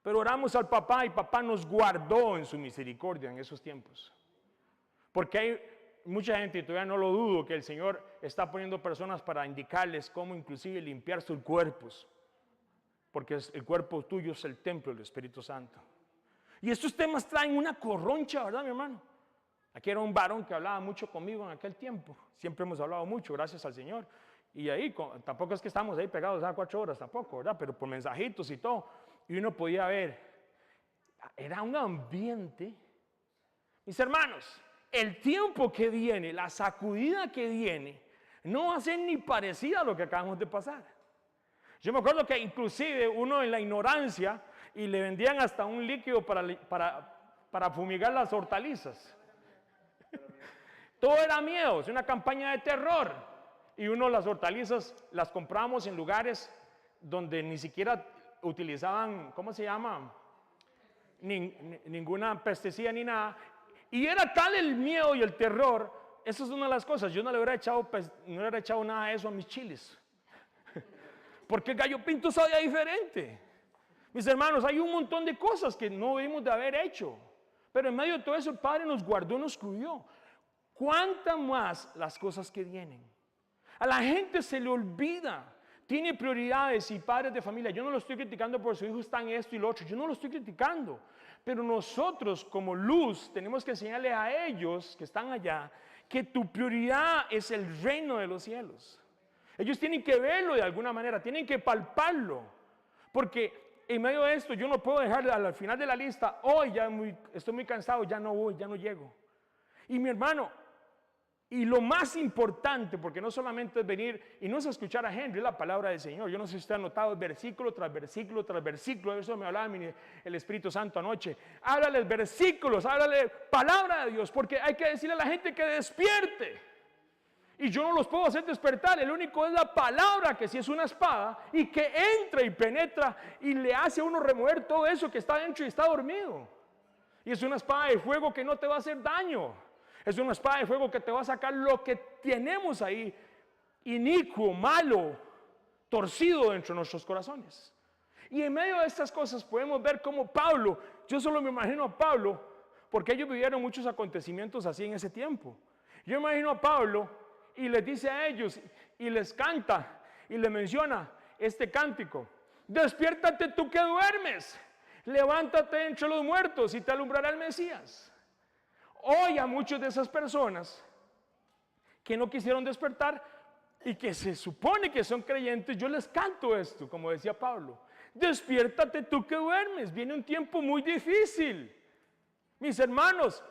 Pero oramos al papá y papá nos guardó en su misericordia en esos tiempos. Porque hay mucha gente, y todavía no lo dudo, que el Señor está poniendo personas para indicarles cómo inclusive limpiar sus cuerpos. Porque el cuerpo tuyo es el templo del Espíritu Santo. Y estos temas traen una corroncha, ¿verdad, mi hermano? Aquí era un varón que hablaba mucho conmigo en aquel tiempo. Siempre hemos hablado mucho, gracias al Señor. Y ahí, tampoco es que estamos ahí pegados a 4 horas, tampoco, ¿verdad? Pero por mensajitos y todo. Y uno podía ver, era un ambiente. Mis hermanos, el tiempo que viene, la sacudida que viene, no va a ser ni parecida a lo que acabamos de pasar. Yo me acuerdo que inclusive uno en la ignorancia, y le vendían hasta un líquido para fumigar las hortalizas. Todo era miedo, es una campaña de terror. Y uno las hortalizas las compramos en lugares donde ni siquiera utilizaban, ¿cómo se llama? Ninguna pesticida ni nada. Y era tal el miedo y el terror. Eso es una de las cosas. Yo no le hubiera echado nada de eso a mis chiles. Porque el gallo pinto sabía diferente. Mis hermanos, hay un montón de cosas que no debimos de haber hecho. Pero en medio de todo eso el Padre nos guardó, nos cuidó. ¿Cuántas más las cosas que vienen? A la gente se le olvida. Tiene prioridades y padres de familia. Yo no lo estoy criticando por su hijo está en esto y lo otro. Yo no lo estoy criticando. Pero nosotros como luz tenemos que enseñarle a ellos que están allá que tu prioridad es el reino de los cielos. Ellos tienen que verlo de alguna manera, tienen que palparlo. Porque en medio de esto yo no puedo dejar al final de la lista, hoy ya estoy muy cansado, ya no voy, ya no llego. Y mi hermano, y lo más importante, porque no solamente es venir y no es escuchar a Henry, es la palabra del Señor. Yo no sé si usted ha notado versículo tras versículo tras versículo, eso me hablaba el Espíritu Santo anoche. Háblale versículos, háblale palabra de Dios, porque hay que decirle a la gente que despierte. Y yo no los puedo hacer despertar, el único es la palabra, que sí es una espada, y que entra y penetra y le hace a uno remover todo eso que está dentro y está dormido. Y es una espada de fuego que no te va a hacer daño. Es una espada de fuego que te va a sacar lo que tenemos ahí, inicuo, malo, torcido dentro de nuestros corazones. Y en medio de estas cosas podemos ver cómo Pablo, yo solo me imagino a Pablo, porque ellos vivieron muchos acontecimientos así en ese tiempo. Yo me imagino a Pablo y les dice a ellos y les canta y les menciona este cántico: despiértate tú que duermes, levántate entre los muertos y te alumbrará el Mesías. Hoy a muchas de esas personas que no quisieron despertar y que se supone que son creyentes, yo les canto esto, como decía Pablo: despiértate tú que duermes, viene un tiempo muy difícil. Mis hermanos,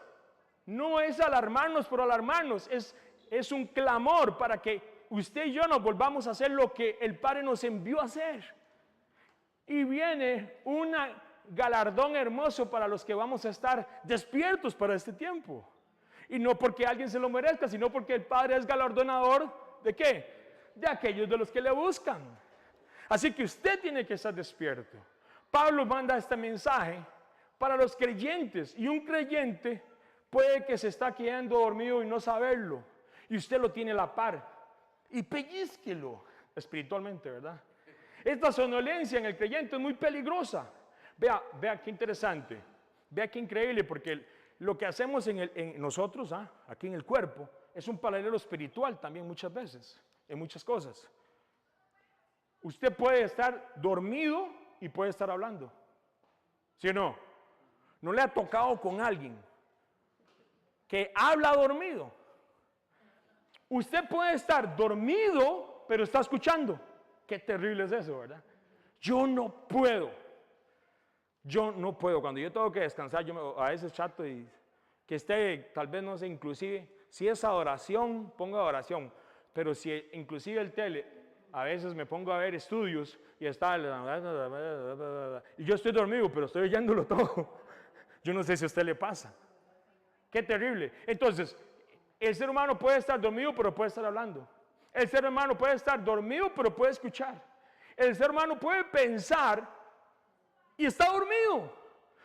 no es alarmarnos por alarmarnos, es un clamor para que usted y yo nos volvamos a hacer lo que el Padre nos envió a hacer. Y viene un galardón hermoso para los que vamos a estar despiertos para este tiempo. Y no porque alguien se lo merezca, sino porque el Padre es galardonador ¿de qué? De aquellos de los que le buscan. Así que usted tiene que estar despierto. Pablo manda este mensaje para los creyentes, y un creyente puede que se está quedando dormido y no saberlo, y usted lo tiene a la par, y pellizquelo espiritualmente, ¿verdad? Esta somnolencia en el creyente es muy peligrosa. Vea qué interesante, vea qué increíble, porque lo que hacemos en nosotros, aquí en el cuerpo, es un paralelo espiritual también muchas veces, en muchas cosas. Usted puede estar dormido y puede estar hablando, ¿sí o no? ¿No le ha tocado con alguien que habla dormido? Usted puede estar dormido, pero está escuchando. Qué terrible es eso, ¿verdad? Yo no puedo. Cuando yo tengo que descansar, a veces trato y que esté, tal vez no sé, inclusive, si es adoración, pongo adoración. Pero si inclusive el tele, a veces me pongo a ver estudios y está, y yo estoy dormido, pero estoy oyéndolo todo. Yo no sé si a usted le pasa. Qué terrible. Entonces, el ser humano puede estar dormido, pero puede estar hablando. El ser humano puede estar dormido, pero puede escuchar. El ser humano puede pensar y está dormido.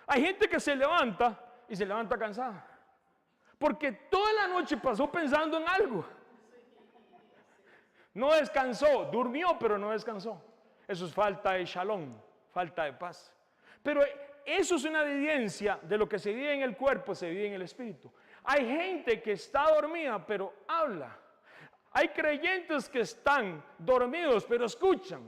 Hay gente que se levanta y se levanta cansada, porque toda la noche pasó pensando en algo. No descansó, durmió, pero no descansó. Eso es falta de shalom, falta de paz. Pero eso es una evidencia de lo que se vive en el cuerpo, se vive en el espíritu. Hay gente que está dormida, pero habla. Hay creyentes que están dormidos, pero escuchan.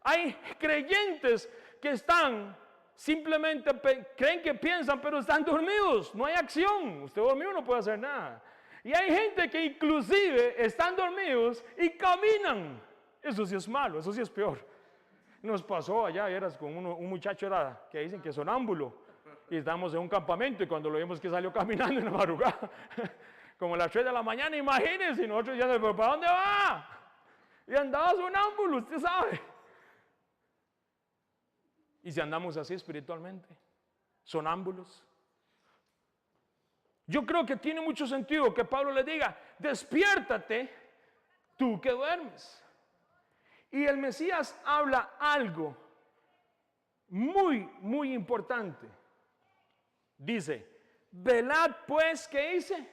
Hay creyentes que están simplemente, creen que piensan, pero están dormidos. No hay acción. Usted dormido no puede hacer nada. Y hay gente que inclusive están dormidos y caminan. Eso sí es malo, eso sí es peor. Nos pasó allá, eras con un muchacho que dicen que es sonámbulo, y estábamos en un campamento y cuando lo vimos que salió caminando en la madrugada, como a las 3 de la mañana, imagínense, y nosotros ya, ¿pero para dónde va? Y andaba sonámbulo, usted sabe. Y si andamos así espiritualmente, sonámbulos. Yo creo que tiene mucho sentido que Pablo le diga: despiértate tú que duermes. Y el Mesías habla algo muy, muy importante. Dice: velad pues, ¿qué dice?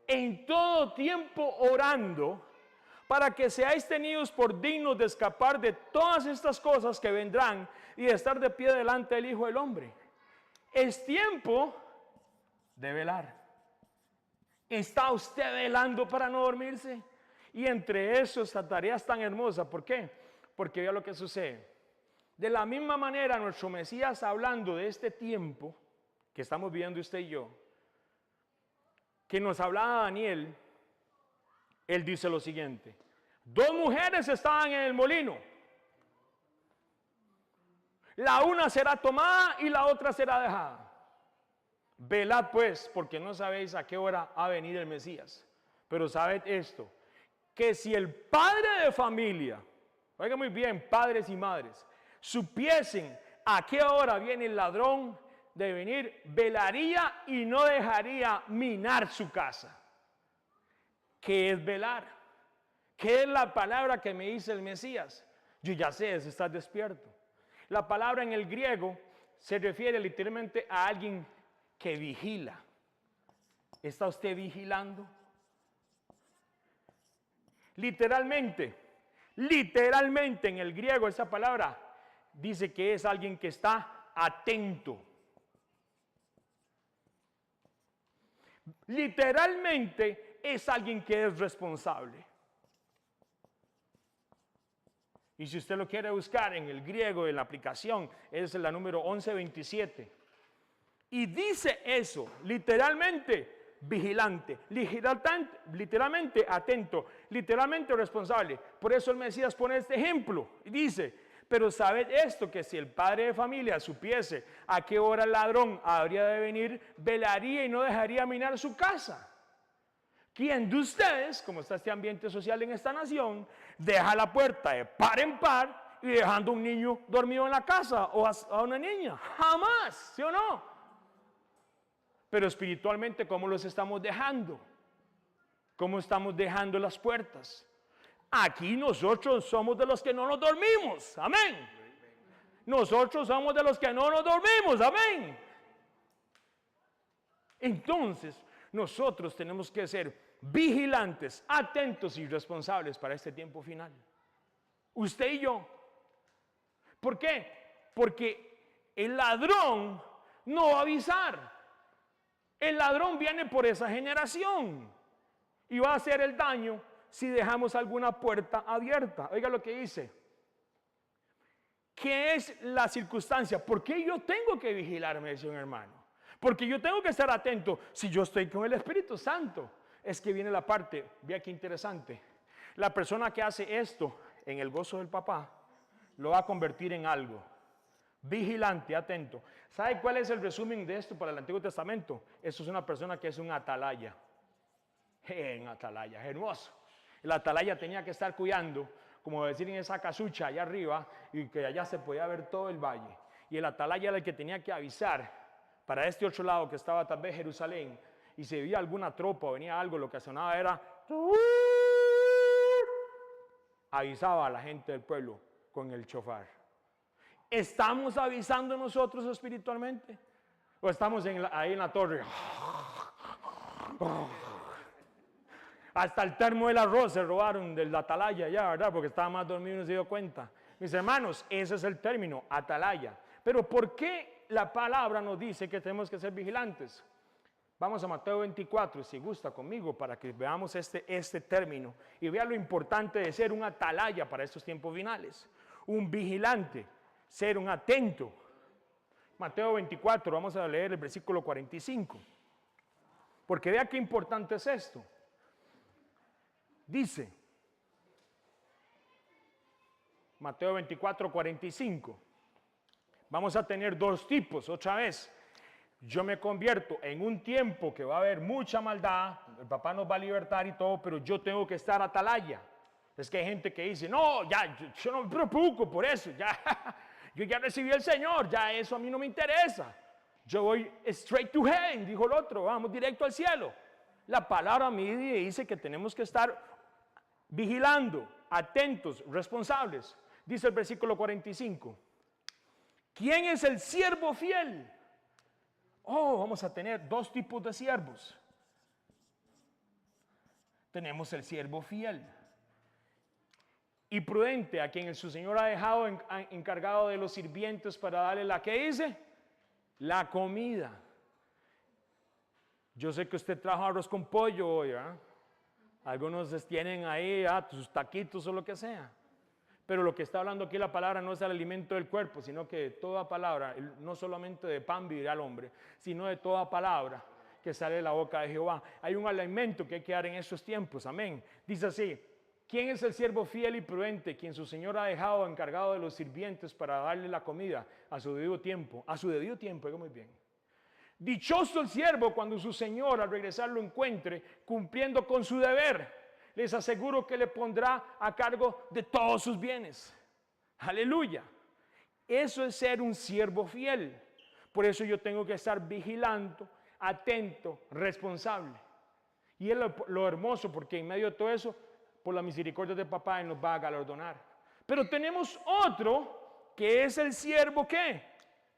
En todo tiempo orando, para que seáis tenidos por dignos de escapar de todas estas cosas que vendrán y de estar de pie delante del Hijo del Hombre. Es tiempo de velar. ¿Está usted velando para no dormirse? Y entre eso, esta tarea es tan hermosa. ¿Por qué? Porque vea lo que sucede. De la misma manera, nuestro Mesías, hablando de este tiempo que estamos viviendo usted y yo, que nos hablaba Daniel, él dice lo siguiente: 2 mujeres estaban en el molino. La una será tomada y la otra será dejada. Velad pues, porque no sabéis a qué hora ha venido el Mesías. Pero sabed esto, que si el padre de familia, oigan muy bien, padres y madres, supiesen a qué hora viene el ladrón de venir, velaría y no dejaría minar su casa. ¿Qué es velar? ¿Qué es la palabra que me dice el Mesías? Yo ya sé, es estar despierto. La palabra en el griego se refiere literalmente a alguien que vigila. ¿Está usted vigilando? Literalmente en el griego esa palabra dice que es alguien que está atento. Literalmente es alguien que es responsable. Y si usted lo quiere buscar en el griego, en la aplicación, es la número 1127. Y dice eso, literalmente vigilante, literalmente atento, literalmente responsable. Por eso el Mesías pone este ejemplo y dice, pero sabed esto, que si el padre de familia supiese a qué hora el ladrón habría de venir, velaría y no dejaría minar su casa. ¿Quién de ustedes, como está este ambiente social en esta nación, deja la puerta de par en par y dejando a un niño dormido en la casa o a una niña? Jamás, ¿sí o no? Pero espiritualmente, ¿cómo los estamos dejando? ¿Cómo estamos dejando las puertas? Aquí nosotros somos de los que no nos dormimos, amén. Nosotros somos de los que no nos dormimos, amén. Entonces, nosotros tenemos que ser vigilantes, atentos y responsables para este tiempo final. Usted y yo. ¿Por qué? Porque el ladrón no va a avisar. El ladrón viene por esa generación y va a hacer el daño si dejamos alguna puerta abierta. Oiga lo que dice. ¿Qué es la circunstancia? ¿Por qué yo tengo que vigilarme, dice un hermano? Porque yo tengo que estar atento si yo estoy con el Espíritu Santo. Es que viene la parte, vea qué interesante. La persona que hace esto en el gozo del papá lo va a convertir en algo. Vigilante, atento. ¿Sabe cuál es el resumen de esto para el Antiguo Testamento? Eso es una persona que es un atalaya. Un atalaya, hermoso. El atalaya tenía que estar cuidando, como decir, en esa casucha allá arriba, y que allá se podía ver todo el valle. Y el atalaya era el que tenía que avisar para este otro lado que estaba tal vez Jerusalén, y si veía alguna tropa o venía algo, lo que sonaba era, avisaba a la gente del pueblo con el chofar. ¿Estamos avisando nosotros espiritualmente? ¿O estamos ahí en la torre? Hasta el termo del arroz se robaron del atalaya ya, ¿verdad? Porque estaba más dormido y no se dio cuenta. Mis hermanos, ese es el término, atalaya. Pero ¿por qué la palabra nos dice que tenemos que ser vigilantes? Vamos a Mateo 24, si gusta conmigo, para que veamos este término y vea lo importante de ser un atalaya para estos tiempos finales. Un vigilante, ser un atento. Mateo 24, vamos a leer el versículo 45. Porque vea qué importante es esto. Dice, Mateo 24, 45. Vamos a tener 2 tipos, otra vez. Yo me convierto en un tiempo que va a haber mucha maldad, el papá nos va a libertar y todo, pero yo tengo que estar atalaya. Es que hay gente que dice, no, ya, yo no me preocupo por eso, ya, yo ya recibí al Señor, ya eso a mí no me interesa. Yo voy straight to heaven, dijo el otro, vamos directo al cielo. La palabra a mí dice que tenemos que estar vigilando, atentos, responsables. Dice el versículo 45. ¿Quién es el siervo fiel? Oh, vamos a tener 2 tipos de siervos. Tenemos el siervo fiel y prudente, a quien su señor ha dejado encargado de los sirvientes para darle la que dice, la comida. Yo sé que usted trajo arroz con pollo hoy, ¿verdad? Algunos tienen ahí sus taquitos o lo que sea. Pero lo que está hablando aquí la palabra no es el alimento del cuerpo, sino que toda palabra, no solamente de pan vivirá el hombre, sino de toda palabra que sale de la boca de Jehová. Hay un alimento que hay que dar en estos tiempos, amén. Dice así, ¿Quién es el siervo fiel y prudente, quien su señor ha dejado encargado de los sirvientes para darle la comida a su debido tiempo? A su debido tiempo, oiga muy bien. Dichoso el siervo cuando su señor al regresar lo encuentre cumpliendo con su deber. Les aseguro que le pondrá a cargo de todos sus bienes. Aleluya. Eso es ser un siervo fiel. Por eso yo tengo que estar vigilando, atento, responsable. Y es lo hermoso, porque en medio de todo eso, por la misericordia de papá, Él nos va a galardonar. Pero tenemos otro que es el siervo ¿qué?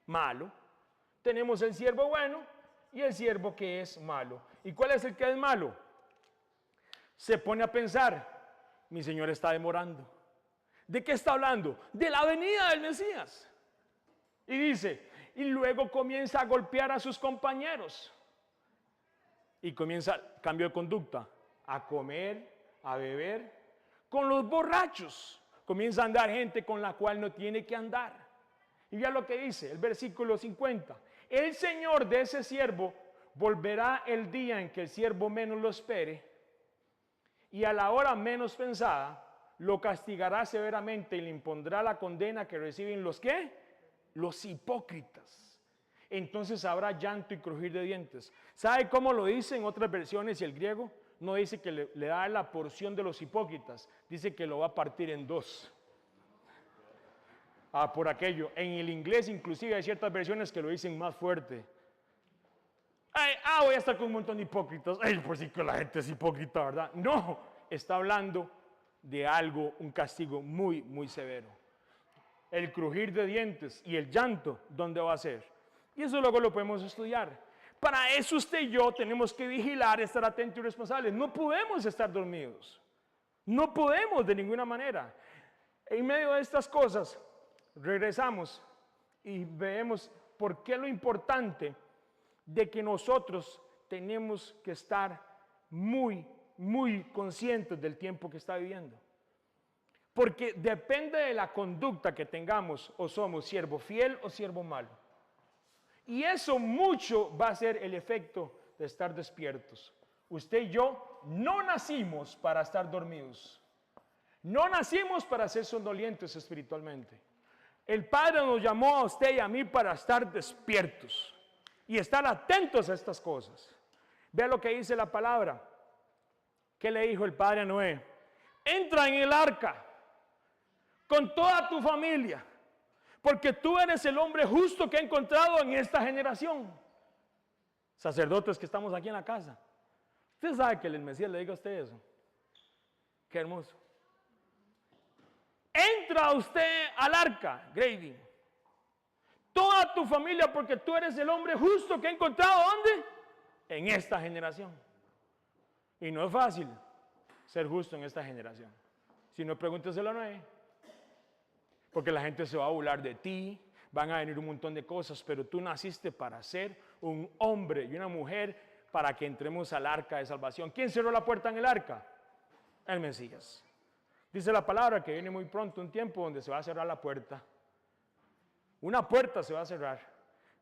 Malo. Tenemos el siervo bueno y el siervo que es malo. ¿Y cuál es el que es malo? Se pone a pensar, mi Señor está demorando. ¿De qué está hablando? De la venida del Mesías. Y dice, y luego comienza a golpear a sus compañeros. Y comienza cambio de conducta, a comer, a beber, con los borrachos. Comienza a andar gente con la cual no tiene que andar. Y vea lo que dice el versículo 50. El Señor de ese siervo volverá el día en que el siervo menos lo espere y a la hora menos pensada lo castigará severamente y le impondrá la condena que reciben los ¿qué? Los hipócritas. Entonces habrá llanto y crujir de dientes. ¿Sabe cómo lo dice en otras versiones y el griego? No dice que le da la porción de los hipócritas, dice que lo va a partir en dos. Por aquello. En el inglés inclusive hay ciertas versiones que lo dicen más fuerte. Voy a estar con un montón de hipócritas. Por si que la gente es hipócrita, ¿verdad? No, está hablando de algo, un castigo muy, muy severo. El crujir de dientes y el llanto, ¿dónde va a ser? Y eso luego lo podemos estudiar. Para eso usted y yo tenemos que vigilar, estar atentos y responsables. No podemos estar dormidos. No podemos de ninguna manera. En medio de estas cosas, regresamos y vemos por qué lo importante de que nosotros tenemos que estar muy, muy conscientes del tiempo que está viviendo. Porque depende de la conducta que tengamos, o somos siervo fiel o siervo malo. Y eso mucho va a ser el efecto de estar despiertos. Usted y yo no nacimos para estar dormidos. No nacimos para ser somnolientos espiritualmente. El Padre nos llamó a usted y a mí para estar despiertos y estar atentos a estas cosas. Vea lo que dice la palabra. ¿Qué le dijo el Padre a Noé? Entra en el arca con toda tu familia, porque tú eres el hombre justo que he encontrado en esta generación. Sacerdotes que estamos aquí en la casa. Usted sabe que el Mesías le diga a usted eso. Qué hermoso. Entra usted al arca, Grady. Toda tu familia, porque tú eres el hombre justo que he encontrado, ¿dónde? En esta generación. Y no es fácil ser justo en esta generación. Si no, pregúnteselo a Noé. Porque la gente se va a burlar de ti, van a venir un montón de cosas, pero tú naciste para ser un hombre y una mujer para que entremos al arca de salvación. ¿Quién cerró la puerta en el arca? El Mesías. Dice la palabra que viene muy pronto un tiempo donde se va a cerrar la puerta. Una puerta se va a cerrar.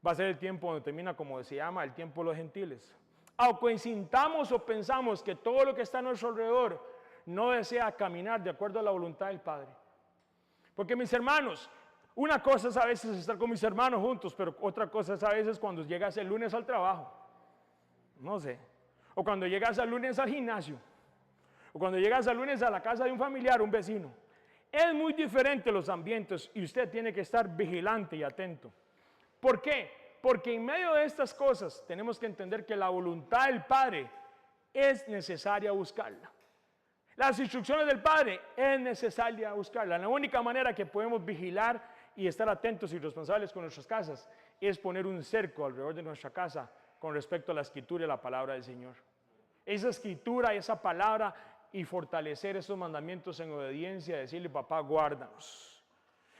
Va a ser el tiempo donde termina, como se llama, el tiempo de los gentiles. Aunque sintamos o pensamos que todo lo que está a nuestro alrededor no desea caminar de acuerdo a la voluntad del Padre. Porque mis hermanos, una cosa es a veces estar con mis hermanos juntos, pero otra cosa es a veces cuando llegas el lunes al trabajo. No sé. O cuando llegas el lunes al gimnasio. O cuando llegas el lunes a la casa de un familiar, un vecino. Es muy diferente los ambientes y usted tiene que estar vigilante y atento. ¿Por qué? Porque en medio de estas cosas tenemos que entender que la voluntad del Padre es necesaria buscarla. Las instrucciones del Padre es necesaria buscarla. La única manera que podemos vigilar y estar atentos y responsables con nuestras casas es poner un cerco alrededor de nuestra casa con respecto a la escritura y la palabra del Señor. Esa escritura y esa palabra y fortalecer esos mandamientos en obediencia, decirle, papá, guárdanos.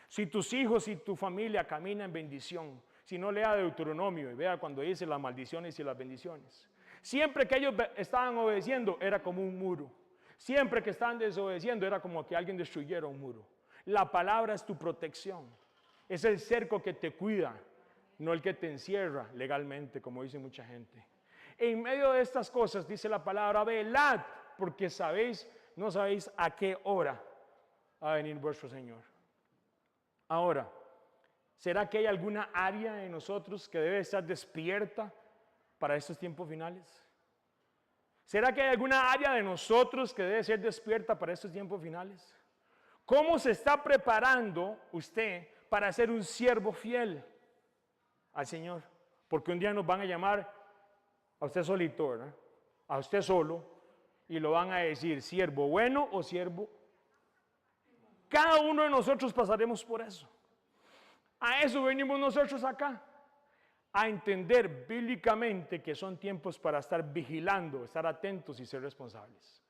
Si tus hijos y tu familia caminan en bendición, si no lea Deuteronomio y vea cuando dice las maldiciones y las bendiciones. Siempre que ellos estaban obedeciendo era como un muro. Siempre que estaban desobedeciendo era como que alguien destruyera un muro. La palabra es tu protección. Es el cerco que te cuida, no el que te encierra legalmente, como dice mucha gente. En medio de estas cosas dice la palabra, velad, porque sabéis no sabéis a qué hora va a venir vuestro Señor. Ahora, ¿será que hay alguna área de nosotros que debe estar despierta para estos tiempos finales? ¿Será que hay alguna área de nosotros que debe ser despierta para estos tiempos finales? ¿Cómo se está preparando usted para ser un siervo fiel al Señor? Porque un día nos van a llamar a usted solito, ¿verdad? A usted solo, y lo van a decir, siervo bueno o siervo. Cada uno de nosotros pasaremos por eso. A eso venimos nosotros acá, a entender bíblicamente que son tiempos para estar vigilando, estar atentos y ser responsables.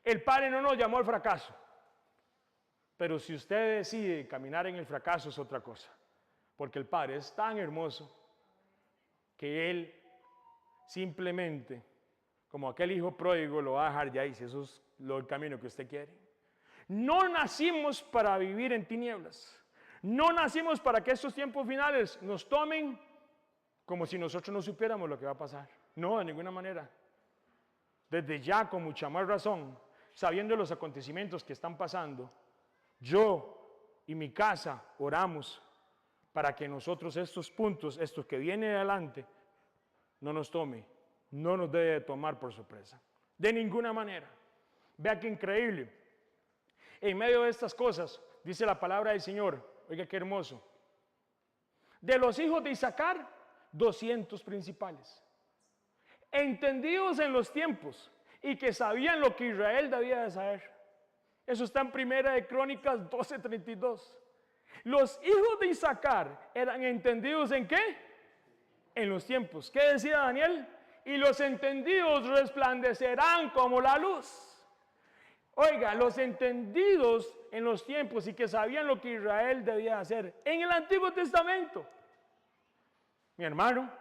El Padre no nos llamó al fracaso, pero si usted decide caminar en el fracaso es otra cosa, porque el Padre es tan hermoso que Él simplemente, como aquel hijo pródigo, lo va a dejar ya y si eso es el camino que usted quiere. No nacimos para vivir en tinieblas. No nacimos para que estos tiempos finales nos tomen como si nosotros no supiéramos lo que va a pasar. No, de ninguna manera. Desde ya, con mucha más razón, sabiendo los acontecimientos que están pasando, yo y mi casa oramos para que nosotros estos puntos, estos que vienen adelante, no nos tome, no nos debe tomar por sorpresa. De ninguna manera. Vea qué increíble. En medio de estas cosas, dice la palabra del Señor, oiga qué hermoso. De los hijos de Isaacar, 200 principales, entendidos en los tiempos y que sabían lo que Israel debía de saber. Eso está en Primera de Crónicas 12:32. Los hijos de Isaacar eran entendidos ¿en qué? En los tiempos. ¿Qué decía Daniel? Y los entendidos resplandecerán como la luz. Oiga, los entendidos en los tiempos y que sabían lo que Israel debía hacer en el Antiguo Testamento. Mi hermano,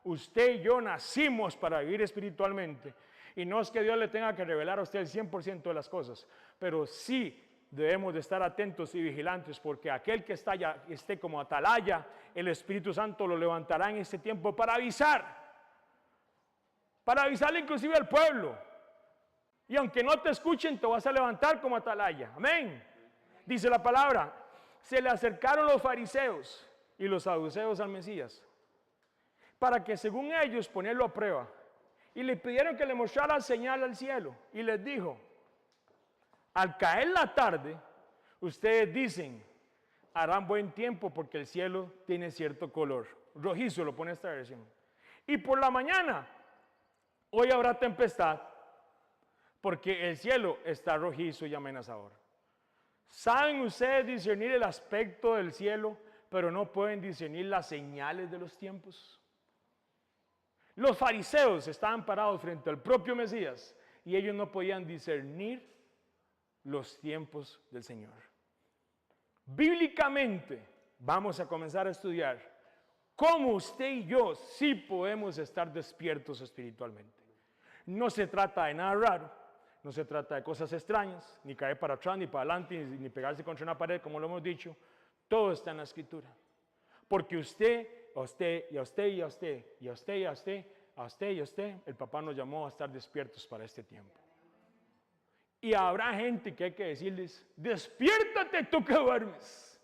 usted y yo nacimos para vivir espiritualmente. Y no es que Dios le tenga que revelar a usted el 100% de las cosas, pero sí debemos de estar atentos y vigilantes porque aquel que está allá, esté como atalaya, el Espíritu Santo lo levantará en este tiempo para avisarle inclusive al pueblo. Y aunque no te escuchen, te vas a levantar como atalaya. Amén. Dice la palabra, se le acercaron los fariseos y los saduceos al Mesías para que según ellos ponerlo a prueba. Y le pidieron que le mostrara señal al cielo. Y les dijo, al caer la tarde, ustedes dicen, harán buen tiempo porque el cielo tiene cierto color. Rojizo lo pone esta versión. Y por la mañana, hoy habrá tempestad porque el cielo está rojizo y amenazador. ¿Saben ustedes discernir el aspecto del cielo, pero no pueden discernir las señales de los tiempos? Los fariseos estaban parados frente al propio Mesías y ellos no podían discernir los tiempos del Señor. Bíblicamente vamos a comenzar a estudiar cómo usted y yo sí podemos estar despiertos espiritualmente. No se trata de nada raro, no se trata de cosas extrañas, ni caer para atrás, ni para adelante, ni pegarse contra una pared, como lo hemos dicho. Todo está en la Escritura. Porque usted, a usted, y a usted, y a usted, y a usted, y a usted, a usted, y a usted, el papá nos llamó a estar despiertos para este tiempo. Y habrá gente que hay que decirles, despiértate tú que duermes,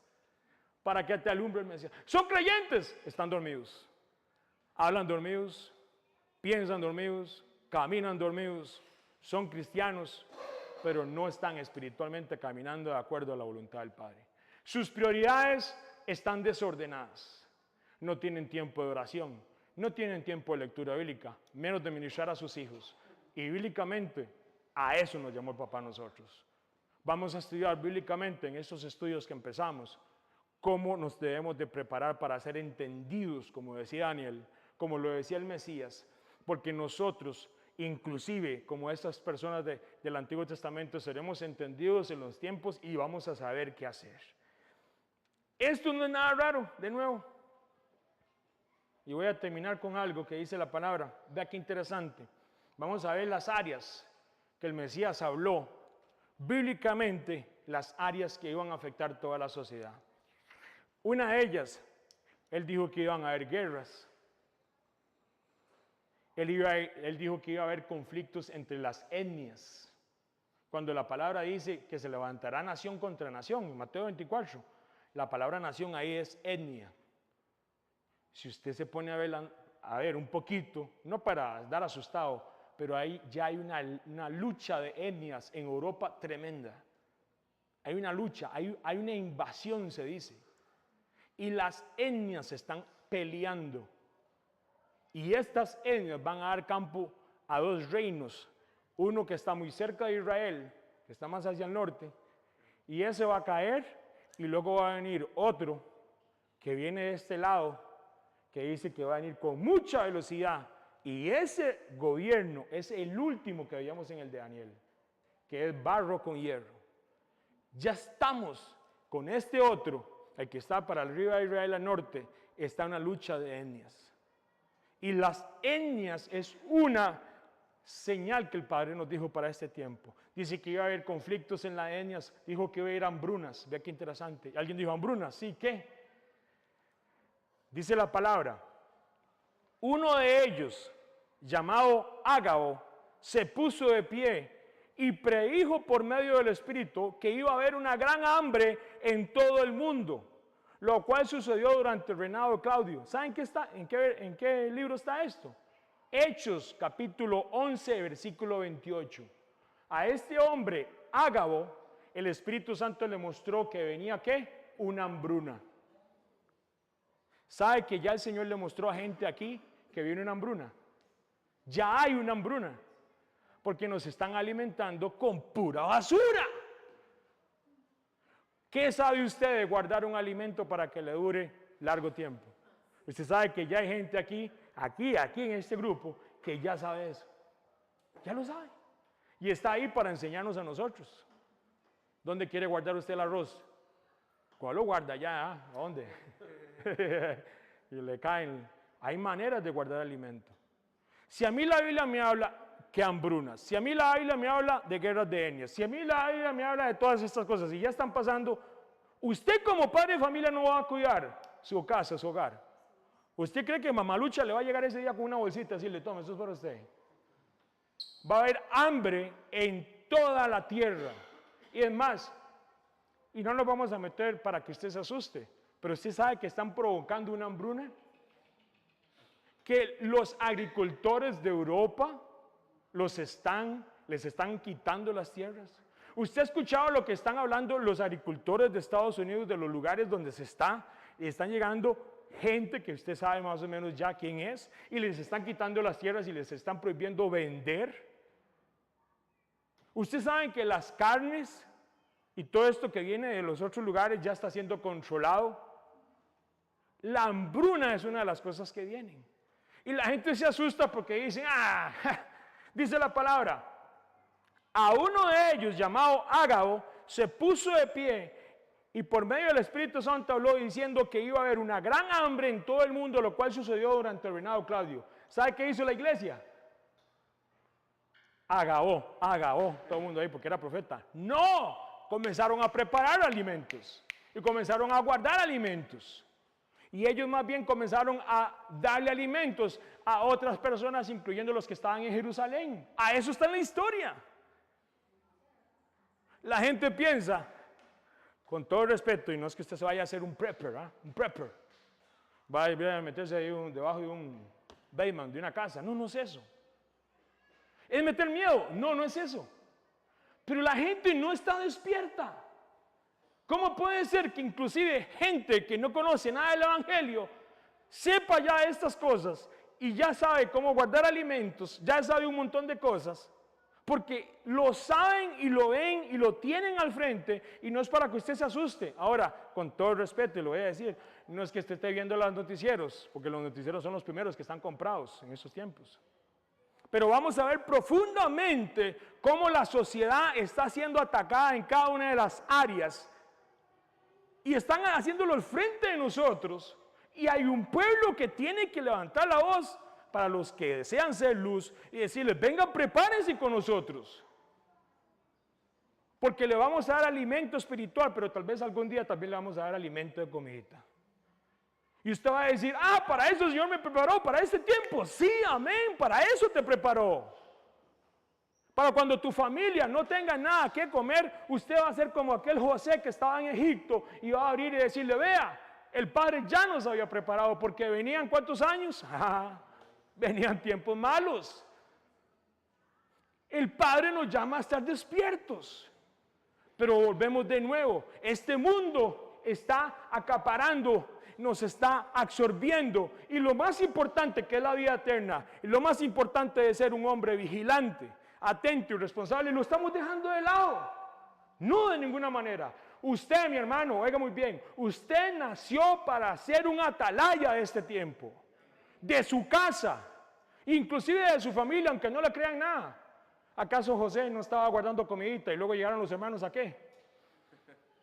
para que te alumbre el Mesías. Son creyentes, están dormidos. Hablan dormidos, piensan dormidos, caminan dormidos. Son cristianos, pero no están espiritualmente caminando de acuerdo a la voluntad del Padre. Sus prioridades están desordenadas. No tienen tiempo de oración, no tienen tiempo de lectura bíblica, menos de ministrar a sus hijos. Y bíblicamente, a eso nos llamó el papá a nosotros. Vamos a estudiar bíblicamente en estos estudios que empezamos, cómo nos debemos de preparar para ser entendidos, como decía Daniel, como lo decía el Mesías, porque nosotros, inclusive como estas personas del Antiguo Testamento, seremos entendidos en los tiempos y vamos a saber qué hacer. Esto no es nada raro, de nuevo. Y voy a terminar con algo que dice la palabra. Vea qué interesante. Vamos a ver las áreas que el Mesías habló, bíblicamente, las áreas que iban a afectar toda la sociedad. Una de ellas, él dijo que iban a haber guerras. Él dijo que iba a haber conflictos entre las etnias. Cuando la palabra dice que se levantará nación contra nación, en Mateo 24, la palabra nación ahí es etnia. Si usted se pone a ver un poquito, no para dar asustado, pero ahí ya hay una lucha de etnias en Europa tremenda. Hay una lucha, hay una invasión, se dice. Y las etnias se están peleando. Y estas etnias van a dar campo a dos reinos. Uno que está muy cerca de Israel, que está más hacia el norte, y ese va a caer, y luego va a venir otro que viene de este lado, que dice que va a venir con mucha velocidad. Y ese gobierno es el último que veíamos en el de Daniel, que es barro con hierro. Ya estamos con este otro, el que está para arriba de Israel al norte, está una lucha de etnias. Y las etnias es una señal que el Padre nos dijo para este tiempo. Dice que iba a haber conflictos en las etnias, dijo que iba a haber hambrunas. Vea qué interesante. ¿Alguien dijo hambrunas? Sí, ¿qué? Dice la palabra, uno de ellos, llamado Ágabo, se puso de pie y predijo por medio del Espíritu que iba a haber una gran hambre en todo el mundo, lo cual sucedió durante el reinado de Claudio. ¿Saben qué está? ¿En qué libro está esto? Hechos, capítulo 11, versículo 28. A este hombre, Ágabo, el Espíritu Santo le mostró que venía, ¿qué? Una hambruna. ¿Sabe que ya el Señor le mostró a gente aquí que viene una hambruna? Ya hay una hambruna, porque nos están alimentando con pura basura. ¿Qué sabe usted de guardar un alimento para que le dure largo tiempo? Usted sabe que ya hay gente aquí en este grupo, que ya sabe eso. Ya lo sabe. Y está ahí para enseñarnos a nosotros. ¿Dónde quiere guardar usted el arroz? ¿Cuál lo guarda allá? ¿A dónde? Y le caen. Hay maneras de guardar alimento. Si a mí la Biblia me habla que hambrunas, si a mí la Biblia me habla de guerras de etnias, si a mí la Biblia me habla de todas estas cosas y ya están pasando, usted como padre de familia no va a cuidar su casa, su hogar. ¿Usted cree que Mamalucha le va a llegar ese día con una bolsita y decirle, toma, eso es para usted? Va a haber hambre en toda la tierra. Y es más, y no nos vamos a meter para que usted se asuste, pero usted sabe que están provocando una hambruna, que los agricultores de Europa les están quitando las tierras. ¿Usted ha escuchado lo que están hablando los agricultores de Estados Unidos, de los lugares donde están llegando gente que usted sabe más o menos ya quién es, y les están quitando las tierras y les están prohibiendo vender? Usted sabe que las carnes y todo esto que viene de los otros lugares ya está siendo controlado. La hambruna es una de las cosas que vienen. Y la gente se asusta porque dicen, dice la palabra, a uno de ellos llamado Ágabo se puso de pie y por medio del Espíritu Santo habló diciendo que iba a haber una gran hambre en todo el mundo, lo cual sucedió durante el reinado de Claudio. ¿Sabe qué hizo la iglesia? Ágabo, todo el mundo ahí porque era profeta. No, comenzaron a preparar alimentos y comenzaron a guardar alimentos. Y ellos más bien comenzaron a darle alimentos a otras personas, incluyendo los que estaban en Jerusalén. A eso está en la historia. La gente piensa, con todo respeto, y no es que usted se vaya a hacer un prepper, un prepper. Vaya a meterse ahí debajo de un basement, de una casa. No, no es eso. ¿Es meter miedo? No, no es eso. Pero la gente no está despierta. ¿Cómo puede ser que inclusive gente que no conoce nada del Evangelio sepa ya estas cosas y ya sabe cómo guardar alimentos, ya sabe un montón de cosas? Porque lo saben y lo ven y lo tienen al frente y no es para que usted se asuste. Ahora, con todo el respeto, y lo voy a decir, no es que usted esté viendo los noticieros, porque los noticieros son los primeros que están comprados en estos tiempos. Pero vamos a ver profundamente cómo la sociedad está siendo atacada en cada una de las áreas. Y están haciéndolo al frente de nosotros. Y hay un pueblo que tiene que levantar la voz para los que desean ser luz y decirles, vengan, prepárense con nosotros. Porque le vamos a dar alimento espiritual, pero tal vez algún día también le vamos a dar alimento de comidita. Y usted va a decir, para eso el Señor me preparó, para ese tiempo. Sí, amén, para eso te preparó. Para cuando tu familia no tenga nada que comer, usted va a ser como aquel José que estaba en Egipto y va a abrir y decirle, vea, el Padre ya nos había preparado porque venían ¿cuántos años? Venían tiempos malos. El Padre nos llama a estar despiertos. Pero volvemos de nuevo, este mundo está acaparando, nos está absorbiendo. Y lo más importante que es la vida eterna, y lo más importante de ser un hombre vigilante, atento y responsable, lo estamos dejando de lado. No de ninguna manera. Usted, mi hermano, oiga muy bien, usted nació para ser un atalaya de este tiempo, de su casa, inclusive de su familia, aunque no le crean nada. ¿Acaso José no estaba guardando comidita y luego llegaron los hermanos a qué?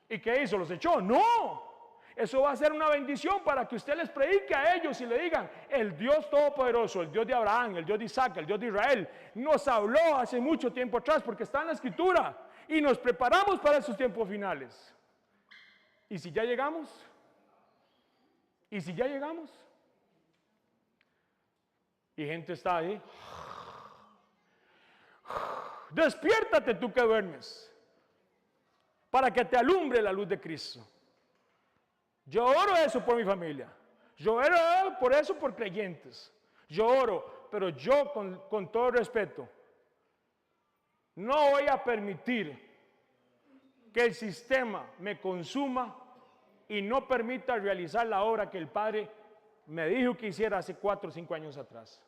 ¿Y qué hizo? ¿Los echó? ¡No! Eso va a ser una bendición para que usted les predique a ellos y le digan, el Dios Todopoderoso, el Dios de Abraham, el Dios de Isaac, el Dios de Israel, nos habló hace mucho tiempo atrás porque está en la Escritura y nos preparamos para esos tiempos finales. ¿Y si ya llegamos? ¿Y si ya llegamos? Y gente está ahí. Despiértate tú que duermes, para que te alumbre la luz de Cristo. Yo oro eso por mi familia. Yo oro por eso por creyentes. Yo oro, pero yo con todo respeto, no voy a permitir que el sistema me consuma y no permita realizar la obra que el Padre me dijo que hiciera hace 4 o 5 años atrás.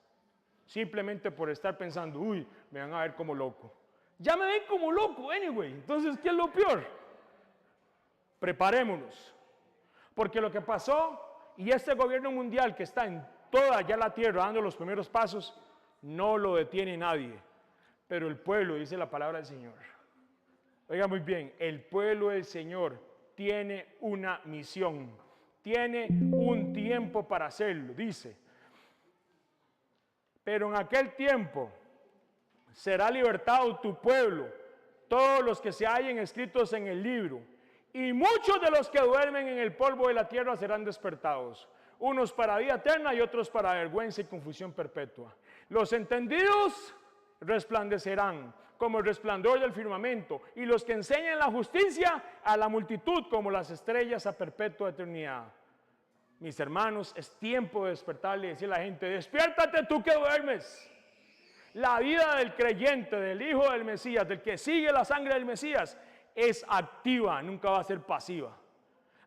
Simplemente por estar pensando, uy, me van a ver como loco. Ya me ven como loco, anyway. Entonces, ¿qué es lo peor? Preparémonos. Porque lo que pasó, y este gobierno mundial que está en toda ya la tierra dando los primeros pasos, no lo detiene nadie. Pero el pueblo, dice la palabra del Señor. Oiga muy bien, el pueblo del Señor tiene una misión, tiene un tiempo para hacerlo, dice. Pero en aquel tiempo será libertado tu pueblo, todos los que se hallen escritos en el libro, y muchos de los que duermen en el polvo de la tierra serán despertados, unos para vida eterna y otros para vergüenza y confusión perpetua. Los entendidos resplandecerán como el resplandor del firmamento, y los que enseñan la justicia a la multitud como las estrellas a perpetua eternidad. Mis hermanos, es tiempo de despertarle y decirle a la gente, despiértate tú que duermes. La vida del creyente, del hijo del Mesías, del que sigue la sangre del Mesías, es activa, nunca va a ser pasiva.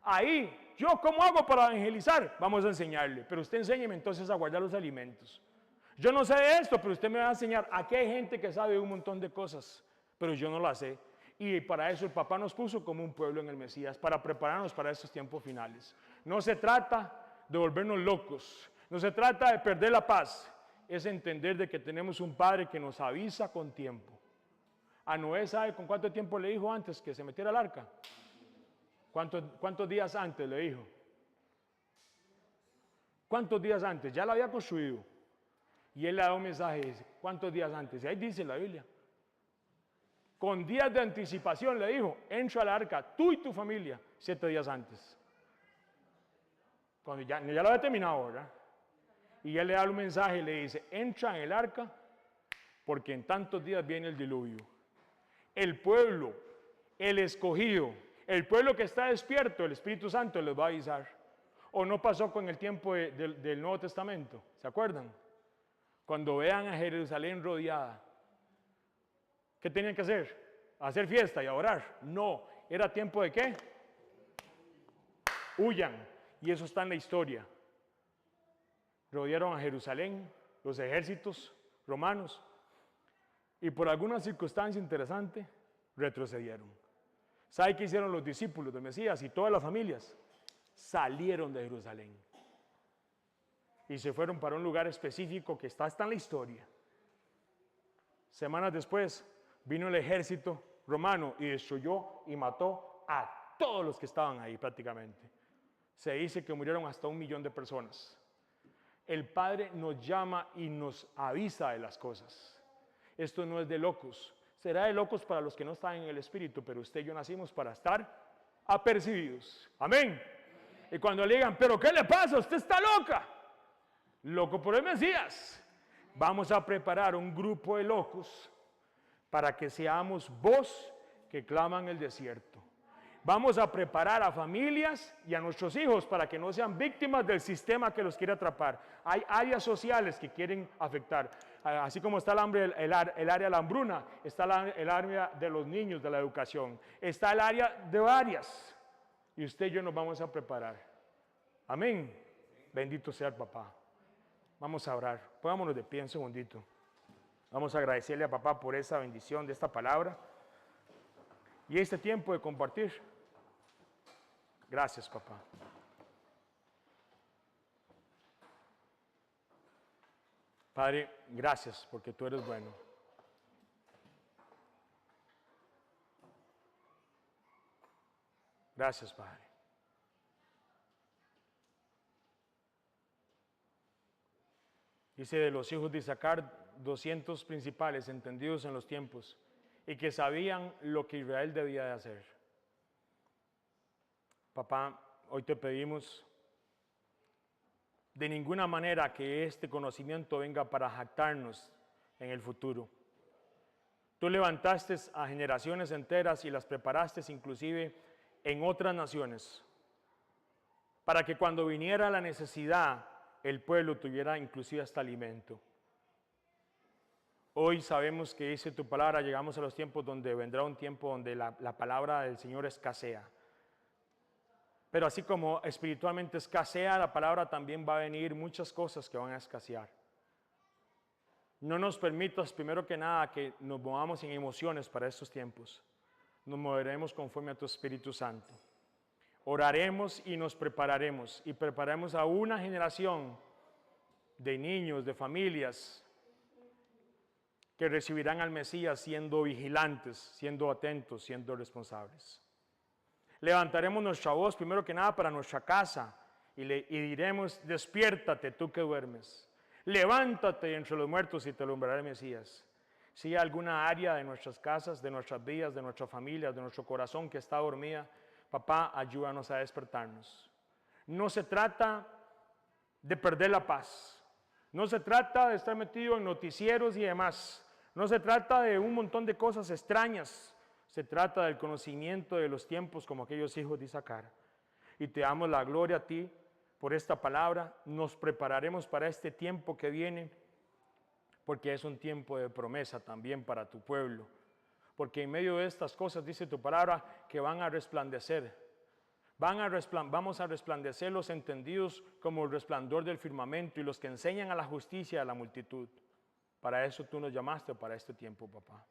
Ahí, ¿yo cómo hago para evangelizar? Vamos a enseñarle, pero usted enséñeme entonces a guardar los alimentos. Yo no sé de esto, pero usted me va a enseñar. Aquí hay gente que sabe un montón de cosas, pero yo no las sé. Y para eso el papá nos puso como un pueblo en el Mesías, para prepararnos para estos tiempos finales. No se trata de volvernos locos, no se trata de perder la paz, es entender de que tenemos un Padre que nos avisa con tiempo. A Noé, ¿sabe con cuánto tiempo le dijo antes que se metiera al arca? ¿Cuántos días antes le dijo? ¿Cuántos días antes? Ya la había construido. Y él le da un mensaje, dice, ¿cuántos días antes? Y ahí dice la Biblia. Con días de anticipación le dijo, entra al arca, tú y tu familia, 7 días antes. Cuando ya lo había terminado, ¿verdad? Y él le da un mensaje y le dice, entra en el arca, porque en tantos días viene el diluvio. El pueblo, el escogido, el pueblo que está despierto, el Espíritu Santo les va a avisar. ¿O no pasó con el tiempo del Nuevo Testamento? ¿Se acuerdan? Cuando vean a Jerusalén rodeada, ¿qué tenían que hacer? ¿Hacer fiesta y orar? No, ¿era tiempo de qué? Huyan, y eso está en la historia. Rodearon a Jerusalén, los ejércitos romanos, y por alguna circunstancia interesante, retrocedieron. ¿Sabe qué hicieron los discípulos de Mesías y todas las familias? Salieron de Jerusalén y se fueron para un lugar específico que está en la historia. Semanas después vino el ejército romano y destruyó y mató a todos los que estaban ahí prácticamente. Se dice que murieron hasta 1 millón de personas. El Padre nos llama y nos avisa de las cosas. Esto no es de locos. Será de locos para los que no están en el Espíritu, pero usted y yo nacimos para estar apercibidos. Amén. Y cuando le digan, ¿pero qué le pasa? Usted está loca. Loco por el Mesías. Vamos a preparar un grupo de locos para que seamos voz que claman el desierto. Vamos a preparar a familias y a nuestros hijos para que no sean víctimas del sistema que los quiere atrapar. Hay áreas sociales que quieren afectar. Así como está el área de la hambruna, está el área de los niños, de la educación. Está el área de varias. Y usted y yo nos vamos a preparar. Amén. Bendito sea el papá. Vamos a orar. Pongámonos de pie un segundito. Vamos a agradecerle a papá por esa bendición de esta palabra y este tiempo de compartir. Gracias, papá. Padre, gracias porque tú eres bueno. Gracias, Padre. Dice de los hijos de Isaacar, 200 principales entendidos en los tiempos y que sabían lo que Israel debía de hacer. Papá, hoy te pedimos de ninguna manera que este conocimiento venga para jactarnos en el futuro. Tú levantaste a generaciones enteras y las preparaste inclusive en otras naciones, para que cuando viniera la necesidad, el pueblo tuviera inclusive hasta alimento. Hoy sabemos que dice tu palabra, llegamos a los tiempos donde vendrá un tiempo donde la palabra del Señor escasea. Pero así como espiritualmente escasea la palabra, también va a venir muchas cosas que van a escasear. No nos permitas, primero que nada, que nos movamos en emociones para estos tiempos. Nos moveremos conforme a tu Espíritu Santo. Oraremos y nos prepararemos. Y prepararemos a una generación de niños, de familias, que recibirán al Mesías siendo vigilantes, siendo atentos, siendo responsables. Levantaremos nuestra voz, primero que nada, para nuestra casa y diremos, despiértate tú que duermes. Levántate entre los muertos y te alumbrará el Mesías. Si hay alguna área de nuestras casas, de nuestras vidas, de nuestra familia, de nuestro corazón que está dormida, papá, ayúdanos a despertarnos. No se trata de perder la paz. No se trata de estar metido en noticieros y demás. No se trata de un montón de cosas extrañas. Se trata del conocimiento de los tiempos como aquellos hijos de Isaacar. Y te damos la gloria a ti por esta palabra. Nos prepararemos para este tiempo que viene, porque es un tiempo de promesa también para tu pueblo. Porque en medio de estas cosas, dice tu palabra, que van a resplandecer. Vamos a resplandecer los entendidos como el resplandor del firmamento y los que enseñan a la justicia a la multitud. Para eso tú nos llamaste para este tiempo, papá.